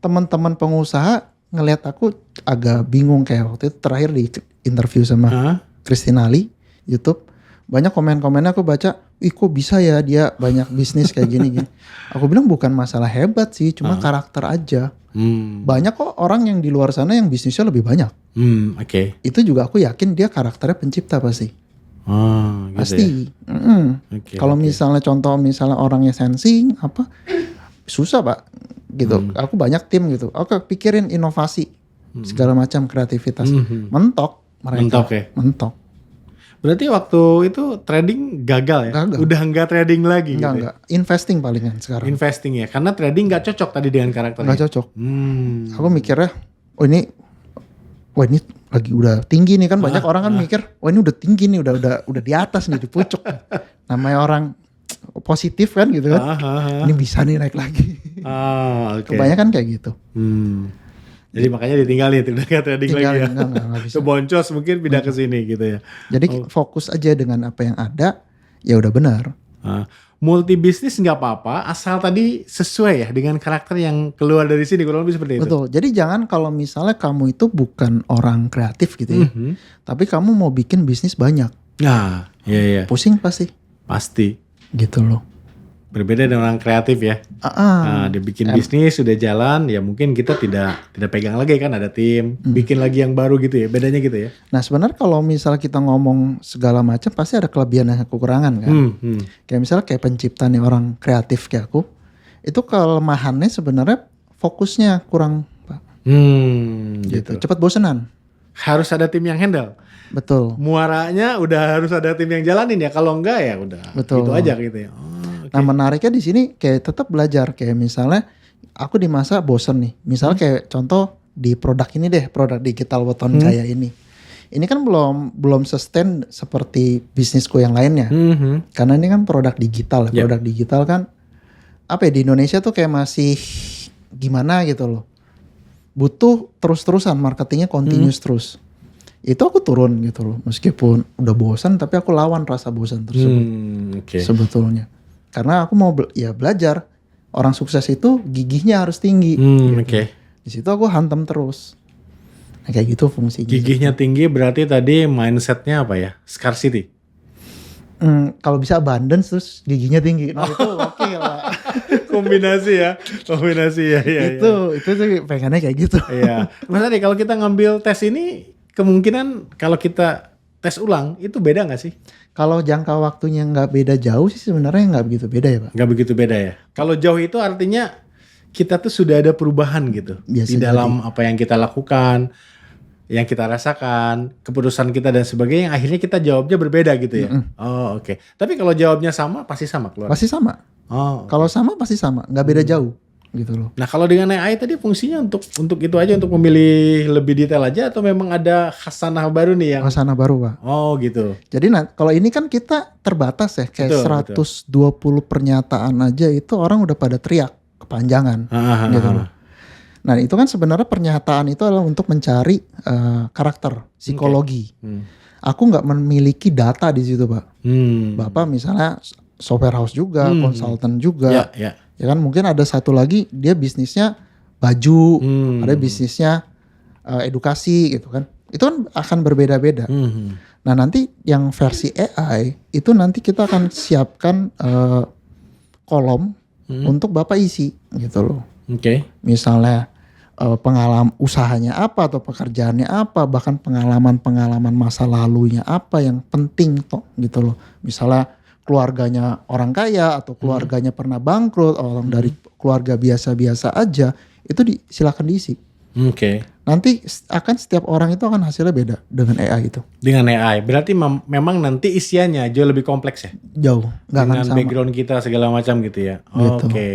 teman-teman pengusaha ngelihat aku agak bingung kayak waktu itu terakhir di interview sama Christine Ali YouTube. Banyak komen-komennya aku baca, ih kok bisa ya dia banyak bisnis kayak gini. Aku bilang bukan masalah hebat sih, cuma karakter aja. Banyak kok orang yang di luar sana yang bisnisnya lebih banyak. Itu juga aku yakin dia karakternya pencipta pasti. Gitu pasti. Ya? Kalau misalnya orangnya sensing susah Pak gitu. Aku banyak tim gitu. Aku pikirin inovasi segala macam kreativitas. Mentok mereka. Mentok. Berarti waktu itu trading gagal ya? Gagal. Udah enggak trading lagi gitu. Enggak. Investing palingan sekarang. Investing ya. Karena trading enggak cocok tadi dengan karakternya. Enggak cocok. Aku mikirnya, ini lagi udah tinggi nih kan, banyak orang kan mikir, ini udah tinggi nih, udah di atas nih, di pucuk. Namanya orang positif kan gitu kan. Ini bisa nih naik lagi. Kebanyakan kayak gitu. Jadi makanya ditinggalin, udah gak trading lagi ya. Enggak bisa. Boncos mungkin pindah ke sini gitu ya. Jadi fokus aja dengan apa yang ada, ya udah benar. Multi bisnis nggak apa-apa, asal tadi sesuai ya dengan karakter yang keluar dari sini, kurang lebih seperti itu. Betul. Jadi jangan kalau misalnya kamu itu bukan orang kreatif gitu ya, tapi kamu mau bikin bisnis banyak. Nah, iya. Pusing pasti. Pasti. Gitu loh. Berbeda dengan orang kreatif ya. Nah, dia bikin bisnis sudah jalan, ya mungkin kita tidak pegang lagi kan, ada tim, bikin lagi yang baru gitu ya. Bedanya gitu ya. Nah, sebenarnya kalau misalnya kita ngomong segala macam pasti ada kelebihan dan kekurangan kan. Kayak misalnya kayak pencipta nih orang kreatif kayak aku, itu kelemahannya sebenarnya fokusnya kurang, Pak. Gitu. Cepat bosenan. Harus ada tim yang handle. Betul. Muaranya udah harus ada tim yang jalanin ya. Kalau enggak ya udah. Betul. Gitu aja gitu ya. Nah menariknya di sini kayak tetap belajar, kayak misalnya aku di masa bosen nih, misalnya kayak contoh di produk ini deh, produk digital weton kaya ini kan belum sustain seperti bisnisku yang lainnya, karena ini kan produk digital, produk digital kan di Indonesia tuh kayak masih gimana gitu loh, butuh terus-terusan marketingnya continuous terus. Itu aku turun gitu loh, meskipun udah bosan tapi aku lawan rasa bosan tersebut sebetulnya. Karena aku mau belajar, orang sukses itu gigihnya harus tinggi. Gitu. Di situ aku hantam terus. Nah, kayak gitu fungsinya. Gigihnya tinggi berarti tadi mindsetnya apa ya? Scarcity. Kalau bisa abundance terus giginya tinggi. Nah itu oke lah. Kombinasi ya. Itu tuh pengennya kayak gitu. Iya. Mas Adi, kalau kita ngambil tes ini, kemungkinan kalau kita tes ulang itu beda nggak sih? Kalau jangka waktunya nggak beda jauh sih sebenarnya nggak begitu beda ya Pak. Nggak begitu beda ya. Kalau jauh itu artinya kita tuh sudah ada perubahan gitu. Biasa di dalam apa yang kita lakukan, yang kita rasakan, keputusan kita dan sebagainya. Yang akhirnya kita jawabnya berbeda gitu ya. Oke. Tapi kalau jawabnya sama pasti sama keluar. Pasti sama. Kalau sama pasti sama, nggak beda jauh. Gitu loh. Nah kalau dengan AI tadi fungsinya untuk itu aja, untuk memilih lebih detail aja, atau memang ada khasanah baru nih yang khasanah baru Pak. Gitu. Jadi kalau ini kan kita terbatas ya, kayak betul. 120 pernyataan aja itu orang udah pada teriak kepanjangan gitu loh. Nah itu kan sebenarnya pernyataan itu adalah untuk mencari karakter psikologi. Aku nggak memiliki data di situ Pak. Bapak misalnya software house juga, konsultan juga. Ya kan mungkin ada satu lagi dia bisnisnya baju, ada bisnisnya edukasi gitu kan. Itu kan akan berbeda-beda. Nah nanti yang versi AI itu nanti kita akan siapkan kolom untuk Bapak isi gitu loh. Misalnya pengalaman usahanya apa atau pekerjaannya apa, bahkan pengalaman masa lalunya apa yang penting toh gitu loh. Misalnya keluarganya orang kaya atau keluarganya pernah bangkrut, orang dari keluarga biasa-biasa aja, itu silakan diisi. Oke. Nanti akan setiap orang itu akan hasilnya beda dengan AI itu. Dengan AI, berarti memang nanti isiannya jauh lebih kompleks ya? Jauh, nggak akan Dengan sama. background kita segala macam gitu ya? Gitu. Oke.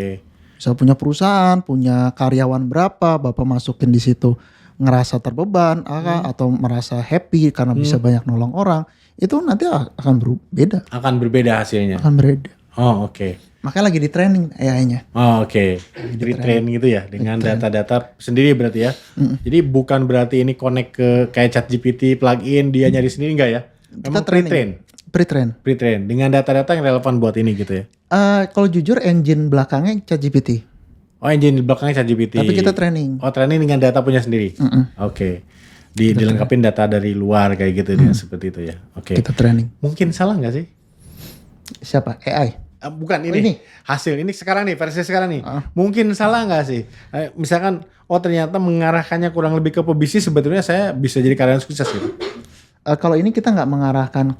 Bisa punya perusahaan, punya karyawan berapa, Bapak masukin di situ ngerasa terbeban atau merasa happy karena bisa banyak nolong orang, itu nanti akan berbeda. Akan berbeda hasilnya? Akan berbeda. Oh oke. Makanya lagi di training AI-nya. Oh oke. Jadi train gitu ya dengan data-data sendiri berarti ya? Jadi bukan berarti ini connect ke kayak ChatGPT plugin dia nyari sendiri enggak ya? Memang Pre-train. Pre-train dengan data-data yang relevan buat ini gitu ya? Kalau jujur engine belakangnya ChatGPT. Oh engine di belakangnya ChatGPT. Tapi kita training. Oh training dengan data punya sendiri? Oke. Dilengkapin data dari luar kayak gitu dengan seperti itu ya? Oke. Kita training. Mungkin salah nggak sih? Siapa? AI? Bukan Oh, ini? hasil ini sekarang nih versi sekarang nih. Mungkin salah nggak sih? Misalkan ternyata mengarahkannya kurang lebih ke pebisnis, sebetulnya saya bisa jadi karyawan sukses gitu. Kalau ini kita nggak mengarahkan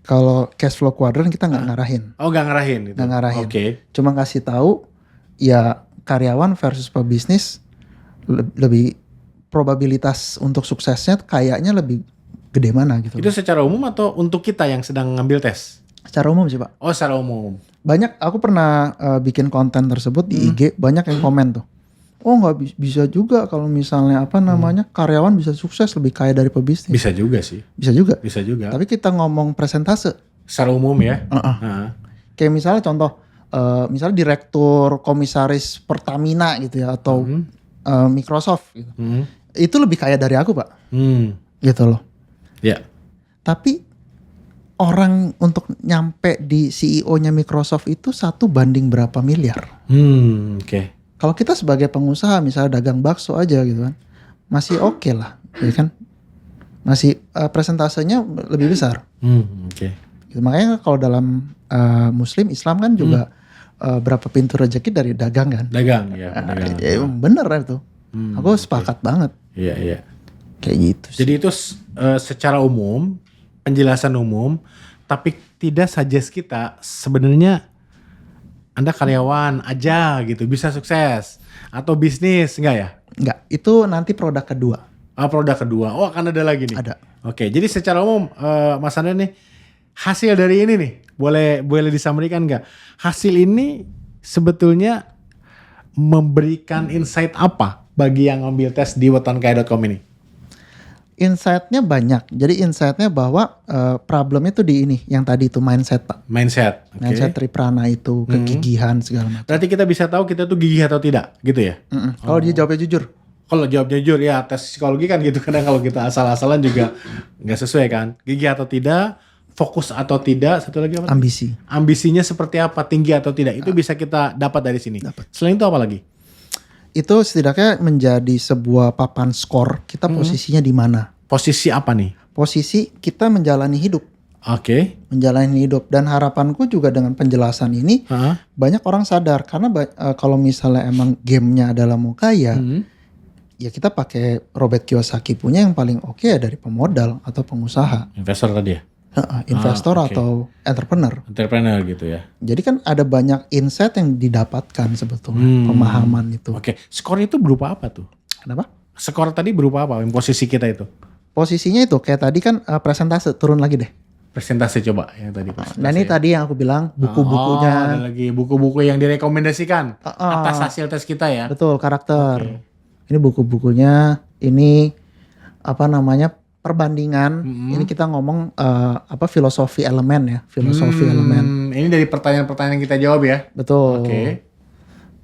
kalau cash flow quadrant kita nggak ngarahin. Oh nggak ngarahin gitu? Nggak ngarahin. Oke. Cuma kasih tahu ya karyawan versus pebisnis lebih probabilitas untuk suksesnya kayaknya lebih gede mana gitu. Itu secara umum atau untuk kita yang sedang ngambil tes? Secara umum sih Pak. Oh secara umum. Banyak aku pernah bikin konten tersebut di IG, banyak yang komen tuh. Oh nggak bisa juga kalau misalnya karyawan bisa sukses lebih kaya dari pebisnis. Bisa juga sih. Bisa juga. Bisa juga. Tapi kita ngomong persentase. Secara umum ya. Kayak misalnya contoh, misalnya direktur komisaris Pertamina gitu ya atau Microsoft gitu. Itu lebih kaya dari aku Pak. Gitu loh. Ya. Tapi orang untuk nyampe di CEO-nya Microsoft itu 1 banding berapa miliar. Oke. Kalau kita sebagai pengusaha misalnya dagang bakso aja gitu kan, masih oke lah, ya kan? Masih presentasenya lebih besar. Oke. Gitu. Makanya kalau dalam Muslim Islam kan juga berapa pintu rezeki dari dagang kan? Dagang ya. Dagang. Ya, bener itu. Aku sepakat banget. Iya iya. Kayak gitu. Jadi itu secara umum, penjelasan umum, tapi tidak suggest kita sebenarnya Anda karyawan aja gitu bisa sukses atau bisnis enggak ya? Enggak, itu nanti produk kedua. Produk kedua. Oh akan ada lagi nih. Ada. Oke, jadi secara umum Mas Andra nih hasil dari ini nih boleh disampaikan nggak? Hasil ini sebetulnya memberikan insight apa bagi yang ngambil tes di wetonkaya.com ini? Insight-nya banyak. Jadi insight-nya bahwa problemnya tuh di ini, yang tadi itu mindset Pak. Mindset. Okay. Mindset Triprana itu, kegigihan segala macam. Berarti kita bisa tahu kita tuh gigih atau tidak, gitu ya? Kalau dia jawabnya jujur. Kalau jawabnya jujur ya tes psikologi kan gitu. Kadang kalau kita asal-asalan juga nggak sesuai kan. Gigih atau tidak, fokus atau tidak, satu lagi apa? Ambisi. Ambisinya seperti apa, tinggi atau tidak, itu bisa kita dapat dari sini. Selain itu apa lagi? Itu setidaknya menjadi sebuah papan skor kita posisinya di mana. Posisi apa nih? Posisi kita menjalani hidup. Oke. Menjalani hidup. Dan harapanku juga dengan penjelasan ini banyak orang sadar. Karena kalau misalnya emang gamenya adalah mau kaya, ya kita pakai Robert Kiyosaki punya yang paling oke ya dari pemodal atau pengusaha. Investor tadi ya? Investor atau entrepreneur. Entrepreneur gitu ya. Jadi kan ada banyak insight yang didapatkan sebetulnya, pemahaman itu. Oke. Skor itu berupa apa tuh? Kenapa? Skor tadi berupa apa? Posisi kita itu? Posisinya itu kayak tadi kan presentase, turun lagi deh. Presentasi coba yang tadi. Nah ini tadi yang aku bilang buku-bukunya. Ada lagi buku-buku yang direkomendasikan atas hasil tes kita ya. Betul, karakter. Ini buku-bukunya, ini apa namanya perbandingan. Ini kita ngomong filosofi elemen ya, filosofi elemen. Ini dari pertanyaan-pertanyaan yang kita jawab ya. Betul. Oke.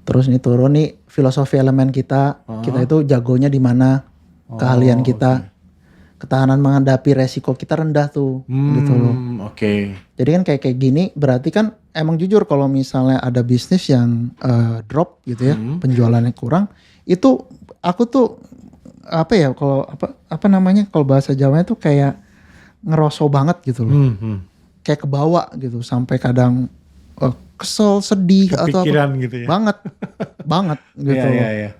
Terus ini turun nih filosofi elemen kita. Kita itu jagonya di mana, keahlian kita. Ketahanan menghadapi resiko kita rendah tuh, gitu loh. Oke. Jadi kan kayak gini, berarti kan emang jujur kalau misalnya ada bisnis yang drop gitu ya, penjualannya kurang, itu aku tuh apa ya kalau apa namanya kalau bahasa Jawanya tuh kayak ngerosot banget gitu loh, kayak kebawa gitu sampai kadang kesel, sedih kepikiran atau apa, gitu ya. banget gitu. Iya.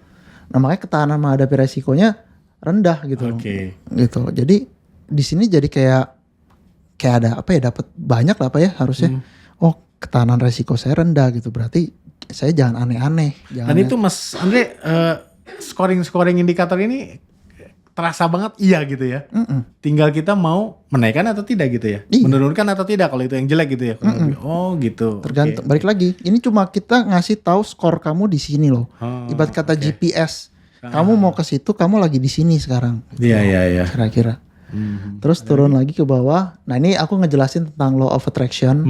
Nah makanya ketahanan menghadapi resikonya rendah gitu. Oke. Gitu. Jadi di sini jadi kayak ada apa ya, dapat banyak lah apa ya harusnya. Oh ketahanan resiko saya rendah gitu, berarti saya jangan aneh-aneh. Dan itu Mas Andre scoring indikator ini terasa banget iya gitu ya. Tinggal kita mau menaikkan atau tidak gitu ya. Iya. Menurunkan atau tidak kalau itu yang jelek gitu ya. Kurang lebih. Oh gitu. Tergantung. Oke. Balik lagi, ini cuma kita ngasih tahu skor kamu di sini loh. Oh, Ibarat kata oke. GPS. Kamu mau ke situ, kamu lagi di sini sekarang. Iya iya iya. Kira-kira. Terus turun lagi ke bawah. Nah ini aku ngejelasin tentang law of attraction.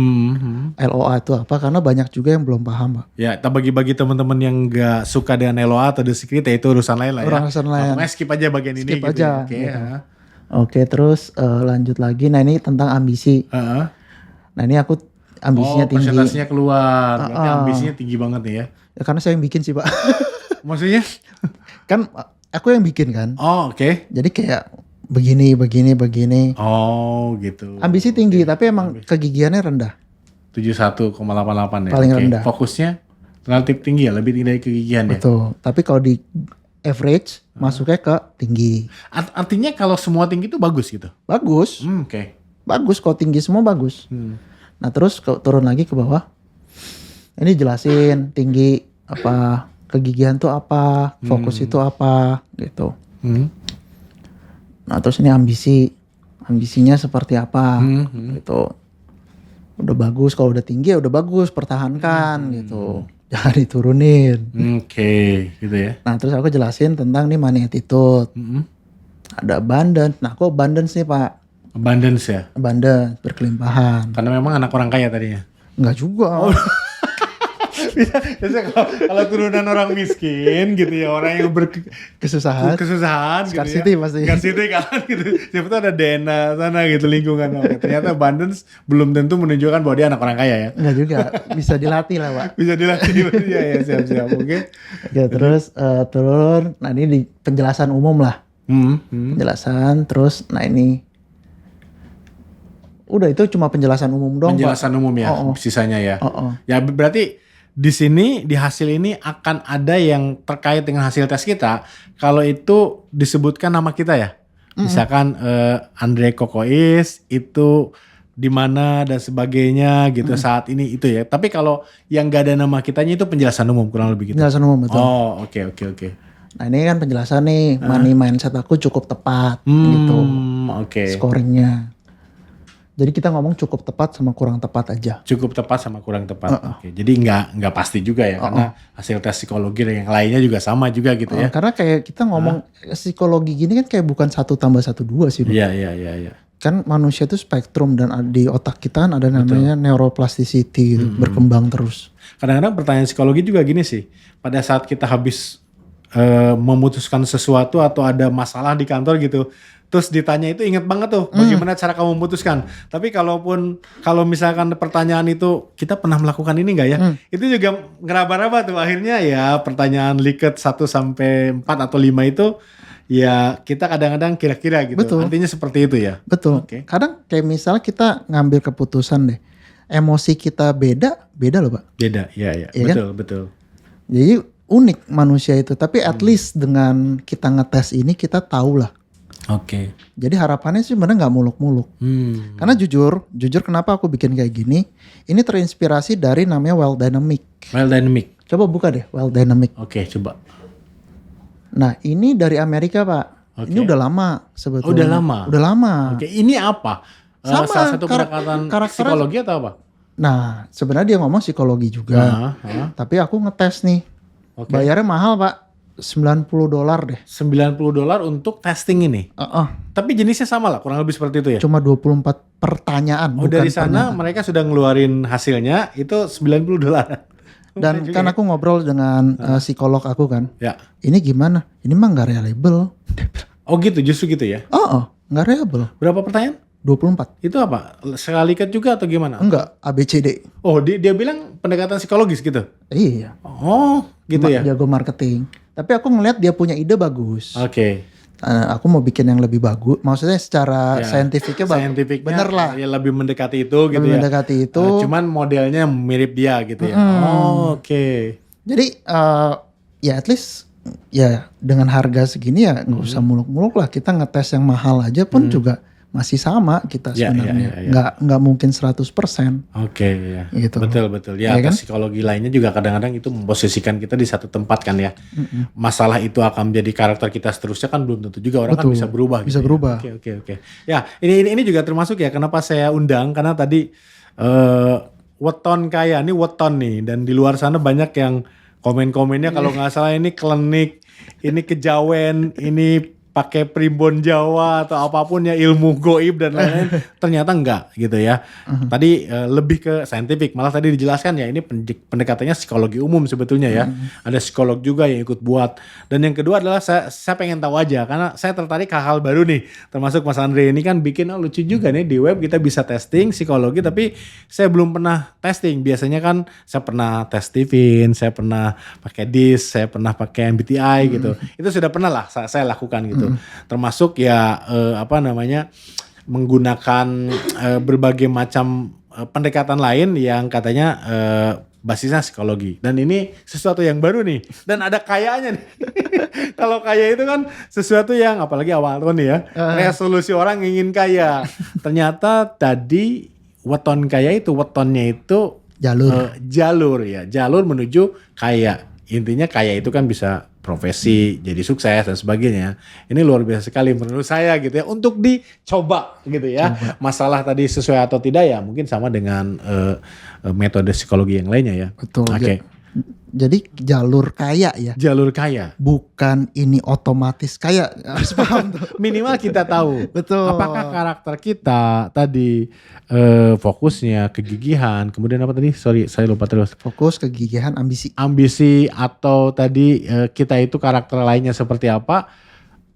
LOA itu apa? Karena banyak juga yang belum paham, Pak. Ya, kita bagi-bagi teman-teman yang gak suka dengan LOA atau The Secret ya itu urusan lain lah ya. Urusan lain. Pokoknya skip aja bagian ini Skip gitu. aja, Oke. gitu. Ya. Oke, terus lanjut lagi. Nah ini tentang ambisi. Heeh. Nah ini aku ambisinya tinggi. Persentasenya keluar. Berarti ambisinya tinggi banget nih ya. Ya, karena saya yang bikin sih, Pak. Maksudnya? Kan aku yang bikin kan. Oh, oke. Jadi kayak begini. Oh, gitu. Ambisi tinggi, tapi emang kegigihannya rendah. 71,88 ya. Paling Oke. rendah. Fokusnya relatif tinggi ya, lebih tinggi dari kegigihan ya. Betul. Tapi kalau di average masuknya ke tinggi. Artinya kalau semua tinggi itu bagus gitu. Bagus. Oke. Bagus kalau tinggi semua bagus. Nah, terus turun lagi ke bawah. Ini jelasin tinggi apa, kegigihan tuh apa, fokus itu apa gitu. Nah, terus ini ambisinya seperti apa gitu. Udah bagus, kalau udah tinggi ya udah bagus, pertahankan gitu. Jangan diturunin. Oke, gitu ya. Nah, terus aku jelasin tentang nih money attitude. Ada abundance. Nah, aku abundance nih, Pak. Abundance ya. Abundance, berkelimpahan. Karena memang anak orang kaya tadinya. Enggak juga. Biasanya kalau turunan orang miskin gitu ya, orang yang Kesusahan. kesusahan gitu Scarcity ya. pasti. Scarcity kan gitu. Siapa tuh ada dana sana gitu lingkungan. Oke, ternyata abundance belum tentu menunjukkan bahwa dia anak orang kaya ya. Enggak juga. Bisa dilatih lah, Pak. Bisa dilatih. Ya ya, siap-siap. Oke. Oke, terus turun. Nah, ini di penjelasan umum lah. Penjelasan, terus nah ini. Udah, itu cuma penjelasan umum dong, Penjelasan Pak. umum ya, Oh. sisanya ya. Oh. Ya berarti di sini di hasil ini akan ada yang terkait dengan hasil tes kita kalau itu disebutkan nama kita ya. Misalkan Andre Kokois itu di mana dan sebagainya gitu saat ini itu ya. Tapi kalau yang gak ada nama kitanya itu penjelasan umum kurang lebih gitu. Penjelasan umum, betul. Oh, oke. Nah, ini kan penjelasan nih, money mindset aku cukup tepat gitu. Oke. Scoringnya. Jadi kita ngomong cukup tepat sama kurang tepat aja. Cukup tepat sama kurang tepat. Oke. Jadi nggak pasti juga ya karena hasil tes psikologi dan yang lainnya juga sama juga gitu ya. Karena kayak kita ngomong psikologi gini kan kayak bukan 1 tambah 1 2 sih. Bro. Iya. Kan manusia itu spektrum dan di otak kita kan ada namanya neuroplasticity gitu, berkembang terus. Kadang-kadang pertanyaan psikologi juga gini sih. Pada saat kita habis memutuskan sesuatu atau ada masalah di kantor gitu. Terus ditanya itu inget banget tuh bagaimana cara kamu memutuskan. Tapi kalau misalkan pertanyaan itu kita pernah melakukan ini nggak ya? Itu juga ngeraba-raba tuh akhirnya ya pertanyaan liket 1 sampai 4 atau 5 itu ya kita kadang-kadang kira-kira gitu. Betul. Artinya seperti itu ya. Betul. Oke. Kadang kayak misalnya kita ngambil keputusan deh. Emosi kita beda loh, Pak. Beda, iya. Iya kan? Betul. Jadi unik manusia itu. Tapi at least dengan kita ngetes ini kita tahu lah. Oke. Jadi harapannya sih sebenarnya nggak muluk-muluk. Karena jujur kenapa aku bikin kayak gini, ini terinspirasi dari namanya Well Dynamic. Well dynamic. Coba buka deh Well Dynamic. Oke, coba. Nah ini dari Amerika, Pak. Oke. Ini udah lama sebetulnya. Oh, udah lama? Udah lama. Oke, ini apa? Sama, salah satu pendekatan karakternya- psikologi atau apa? Nah sebenarnya dia ngomong psikologi juga. Tapi aku ngetes nih. Oke. Bayarnya mahal, Pak. $90 deh. $90 untuk testing ini. Tapi jenisnya sama lah, kurang lebih seperti itu ya. Cuma 24 pertanyaan. Oh, bukan dari sana pernyataan. mereka sudah ngeluarin hasilnya itu $90. Dan kan aku ngobrol dengan psikolog aku kan. Ya. Ini gimana? Ini mah nggak reliable. Oh gitu, justru gitu ya. Nggak reliable. Berapa pertanyaan? 24. Itu apa? Sekali cut juga atau gimana? Enggak, ABCD. Oh, dia bilang pendekatan psikologis gitu. Iya. Oh, gitu ya. Jago marketing. Tapi aku ngeliat dia punya ide bagus. Oke. Aku mau bikin yang lebih bagus. Maksudnya secara Ya, saintifiknya bagus. Scientificnya Bener lah. ya lebih mendekati itu gitu Lebih ya. mendekati itu. Cuman modelnya mirip dia gitu ya. Oh, oke. Jadi ya at least ya dengan harga segini ya nggak usah muluk-muluk lah, kita ngetes yang mahal aja pun juga masih sama kita Ya, ya, sebenarnya. ya, ya. Nggak mungkin 100%. Oke, ya. Gitu. Betul. Ya, Ya kan? tes psikologi lainnya juga kadang-kadang itu memposisikan kita di satu tempat kan ya. Masalah itu akan menjadi karakter kita seterusnya kan belum tentu juga, orang kan Betul. bisa berubah Bisa gitu. berubah. Ya. Oke. Ya, ini juga termasuk ya kenapa saya undang, karena tadi weton kaya, ini weton nih, dan di luar sana banyak yang komen-komennya kalau nggak salah ini klinik, ini kejawen, ini pakai primbon Jawa atau apapun ya, ilmu goib dan lain-lain. Ternyata enggak gitu ya. Tadi lebih ke saintifik, malah tadi dijelaskan ya ini pendekatannya psikologi umum sebetulnya ya. Ada psikolog juga yang ikut buat. Dan yang kedua adalah saya pengen tahu aja, karena saya tertarik hal-hal baru nih. Termasuk Mas Andre ini kan bikin lucu juga nih, di web kita bisa testing psikologi, tapi saya belum pernah testing. Biasanya kan saya pernah tes Steven, saya pernah pakai DIS, saya pernah pakai MBTI gitu. Itu sudah pernah lah saya lakukan gitu. Termasuk ya menggunakan berbagai macam pendekatan lain yang katanya basisnya psikologi. Dan ini sesuatu yang baru nih, dan ada kayanya nih. Kalau kaya itu kan sesuatu yang apalagi awal tahun nih ya, resolusi orang ingin kaya. Ternyata tadi wetonnya itu jalur menuju kaya. Intinya kaya itu kan bisa profesi, jadi sukses dan sebagainya. Ini luar biasa sekali menurut saya gitu ya, untuk dicoba gitu ya. Masalah tadi sesuai atau tidak ya mungkin sama dengan metode psikologi yang lainnya ya. Betul. Oke. Jadi jalur kaya ya. Jalur kaya. Bukan ini otomatis kaya, harus paham tuh. Minimal kita tahu. Betul. Apakah karakter kita tadi fokusnya kegigihan, kemudian apa tadi? Sorry, saya lupa terus. Fokus, kegigihan, ambisi. Ambisi, atau tadi kita itu karakter lainnya seperti apa?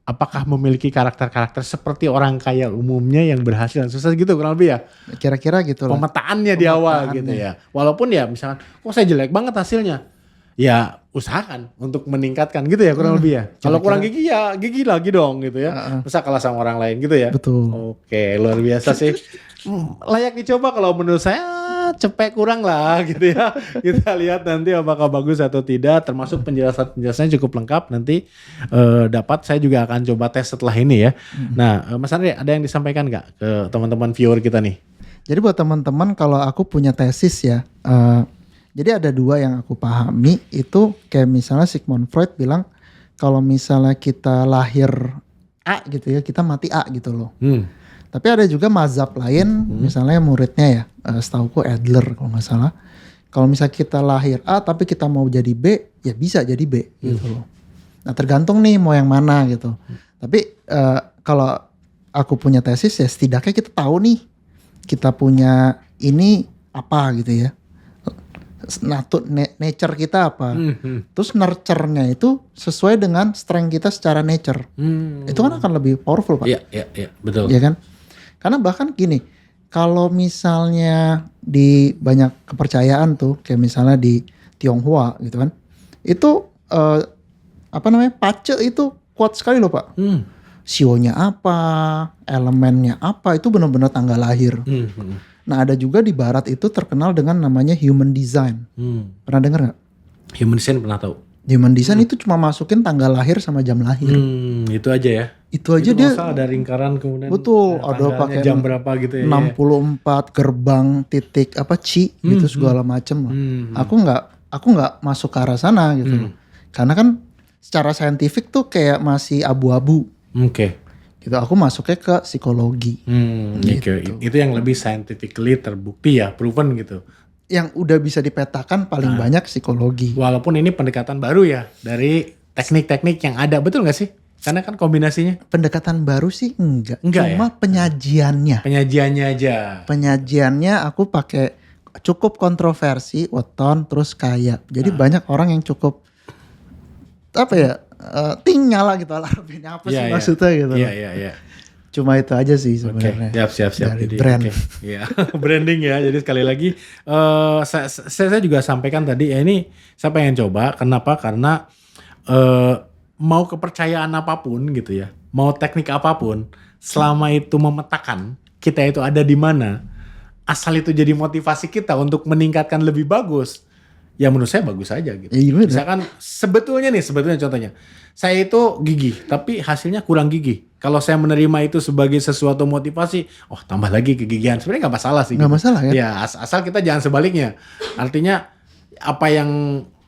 Apakah memiliki karakter-karakter seperti orang kaya umumnya yang berhasil dan sukses gitu kurang lebih ya? Kira-kira gitu lah. Pemetaannya di awal gitu ya. Walaupun ya misalkan, kok saya jelek banget hasilnya? Ya usahakan untuk meningkatkan gitu ya kurang lebih ya. Kalau kurang gigi ya gigi lagi dong gitu ya. Masa kalah sama orang lain gitu ya. Betul. Oke, luar biasa sih. Layak dicoba kalau menurut saya, cepet kurang lah gitu ya. Kita lihat nanti apakah bagus atau tidak. Termasuk penjelasannya cukup lengkap. Nanti dapat, saya juga akan coba tes setelah ini ya. Nah, Mas Andre ada yang disampaikan nggak ke teman-teman viewer kita nih? Jadi buat teman-teman, kalau aku punya tesis ya, jadi ada dua yang aku pahami, itu kayak misalnya Sigmund Freud bilang kalau misalnya kita lahir A gitu ya, kita mati A gitu loh. Tapi ada juga mazhab lain, misalnya muridnya ya, setauku Adler kalau nggak salah. Kalau misalnya kita lahir A tapi kita mau jadi B, ya bisa jadi B gitu loh. Nah tergantung nih mau yang mana gitu. Tapi kalau aku punya tesis ya setidaknya kita tahu nih, kita punya ini apa gitu ya. Nature kita apa. Terus nurture-nya itu sesuai dengan strength kita secara nature. Itu kan akan lebih powerful Pak. Iya, betul. Iya kan? Karena bahkan gini, kalau misalnya di banyak kepercayaan tuh, kayak misalnya di Tionghoa gitu kan, itu pace itu kuat sekali loh Pak. Sionya apa, elemennya apa, itu benar-benar tanggal lahir. Nah ada juga di barat itu terkenal dengan namanya human design. Pernah dengar gak? Human design pernah tahu. Human design itu cuma masukin tanggal lahir sama jam lahir. Itu aja ya. Itu aja dia. Ada lingkaran kemudian. Betul, ada pakai jam berapa gitu ya. 64 gerbang titik apa chi gitu segala macem lah. Aku nggak masuk ke arah sana gitu. Karena kan secara saintifik tuh kayak masih abu-abu. Oke. Gitu, aku masuknya ke psikologi. Gitu. Itu yang lebih scientifically terbukti ya, proven gitu. Yang udah bisa dipetakan paling banyak psikologi. Walaupun ini pendekatan baru ya dari teknik-teknik yang ada, betul nggak sih? Karena kan kombinasinya. Pendekatan baru sih enggak ya? Cuma penyajiannya. Penyajiannya aja. Penyajiannya aku pakai cukup kontroversi, weton, terus kaya. Jadi banyak orang yang cukup ting nyala gitu, alarmnya apa sih maksudnya gitu. Iya. Cuma itu aja sih sebenarnya. Siap. Dari jadi, brand. Iya, branding ya. Jadi sekali lagi saya juga sampaikan tadi ya, ini saya pengen coba. Kenapa? Karena mau kepercayaan apapun gitu ya, mau teknik apapun, selama itu memetakan kita itu ada di mana, asal itu jadi motivasi kita untuk meningkatkan lebih bagus, ya menurut saya bagus aja gitu. Iya, bener. Misalkan sebetulnya contohnya, saya itu gigih tapi hasilnya kurang gigih. Kalau saya menerima itu sebagai sesuatu motivasi, oh tambah lagi kegigihan, sebenarnya nggak masalah sih. Nggak masalah ya? Ya asal kita jangan sebaliknya. Artinya apa yang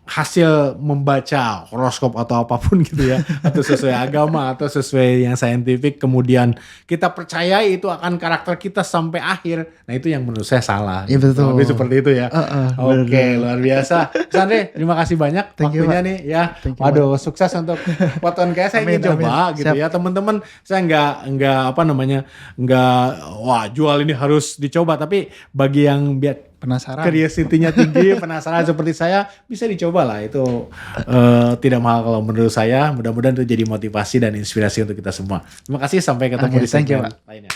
hasil membaca horoskop atau apapun gitu ya, atau sesuai agama atau sesuai yang saintifik, kemudian kita percayai itu akan karakter kita sampai akhir. Nah itu yang menurut saya salah. Iya, betul. Lebih seperti itu ya. Oke, luar biasa. Mas Andre, terima kasih banyak Thank you, waktunya Pak. nih ya. Thank you, Waduh, sukses untuk weton kayak saya Amin, ingin coba amin. gitu Siap. ya. Teman-teman, saya nggak wah jual ini harus dicoba, tapi bagi yang biar Penasaran. curiosity-nya tinggi, penasaran seperti saya, bisa dicoba lah. Itu tidak mahal kalau menurut saya. Mudah-mudahan itu jadi motivasi dan inspirasi untuk kita semua. Terima kasih, sampai ketemu Oke, di thank you, segmen Pak. lainnya.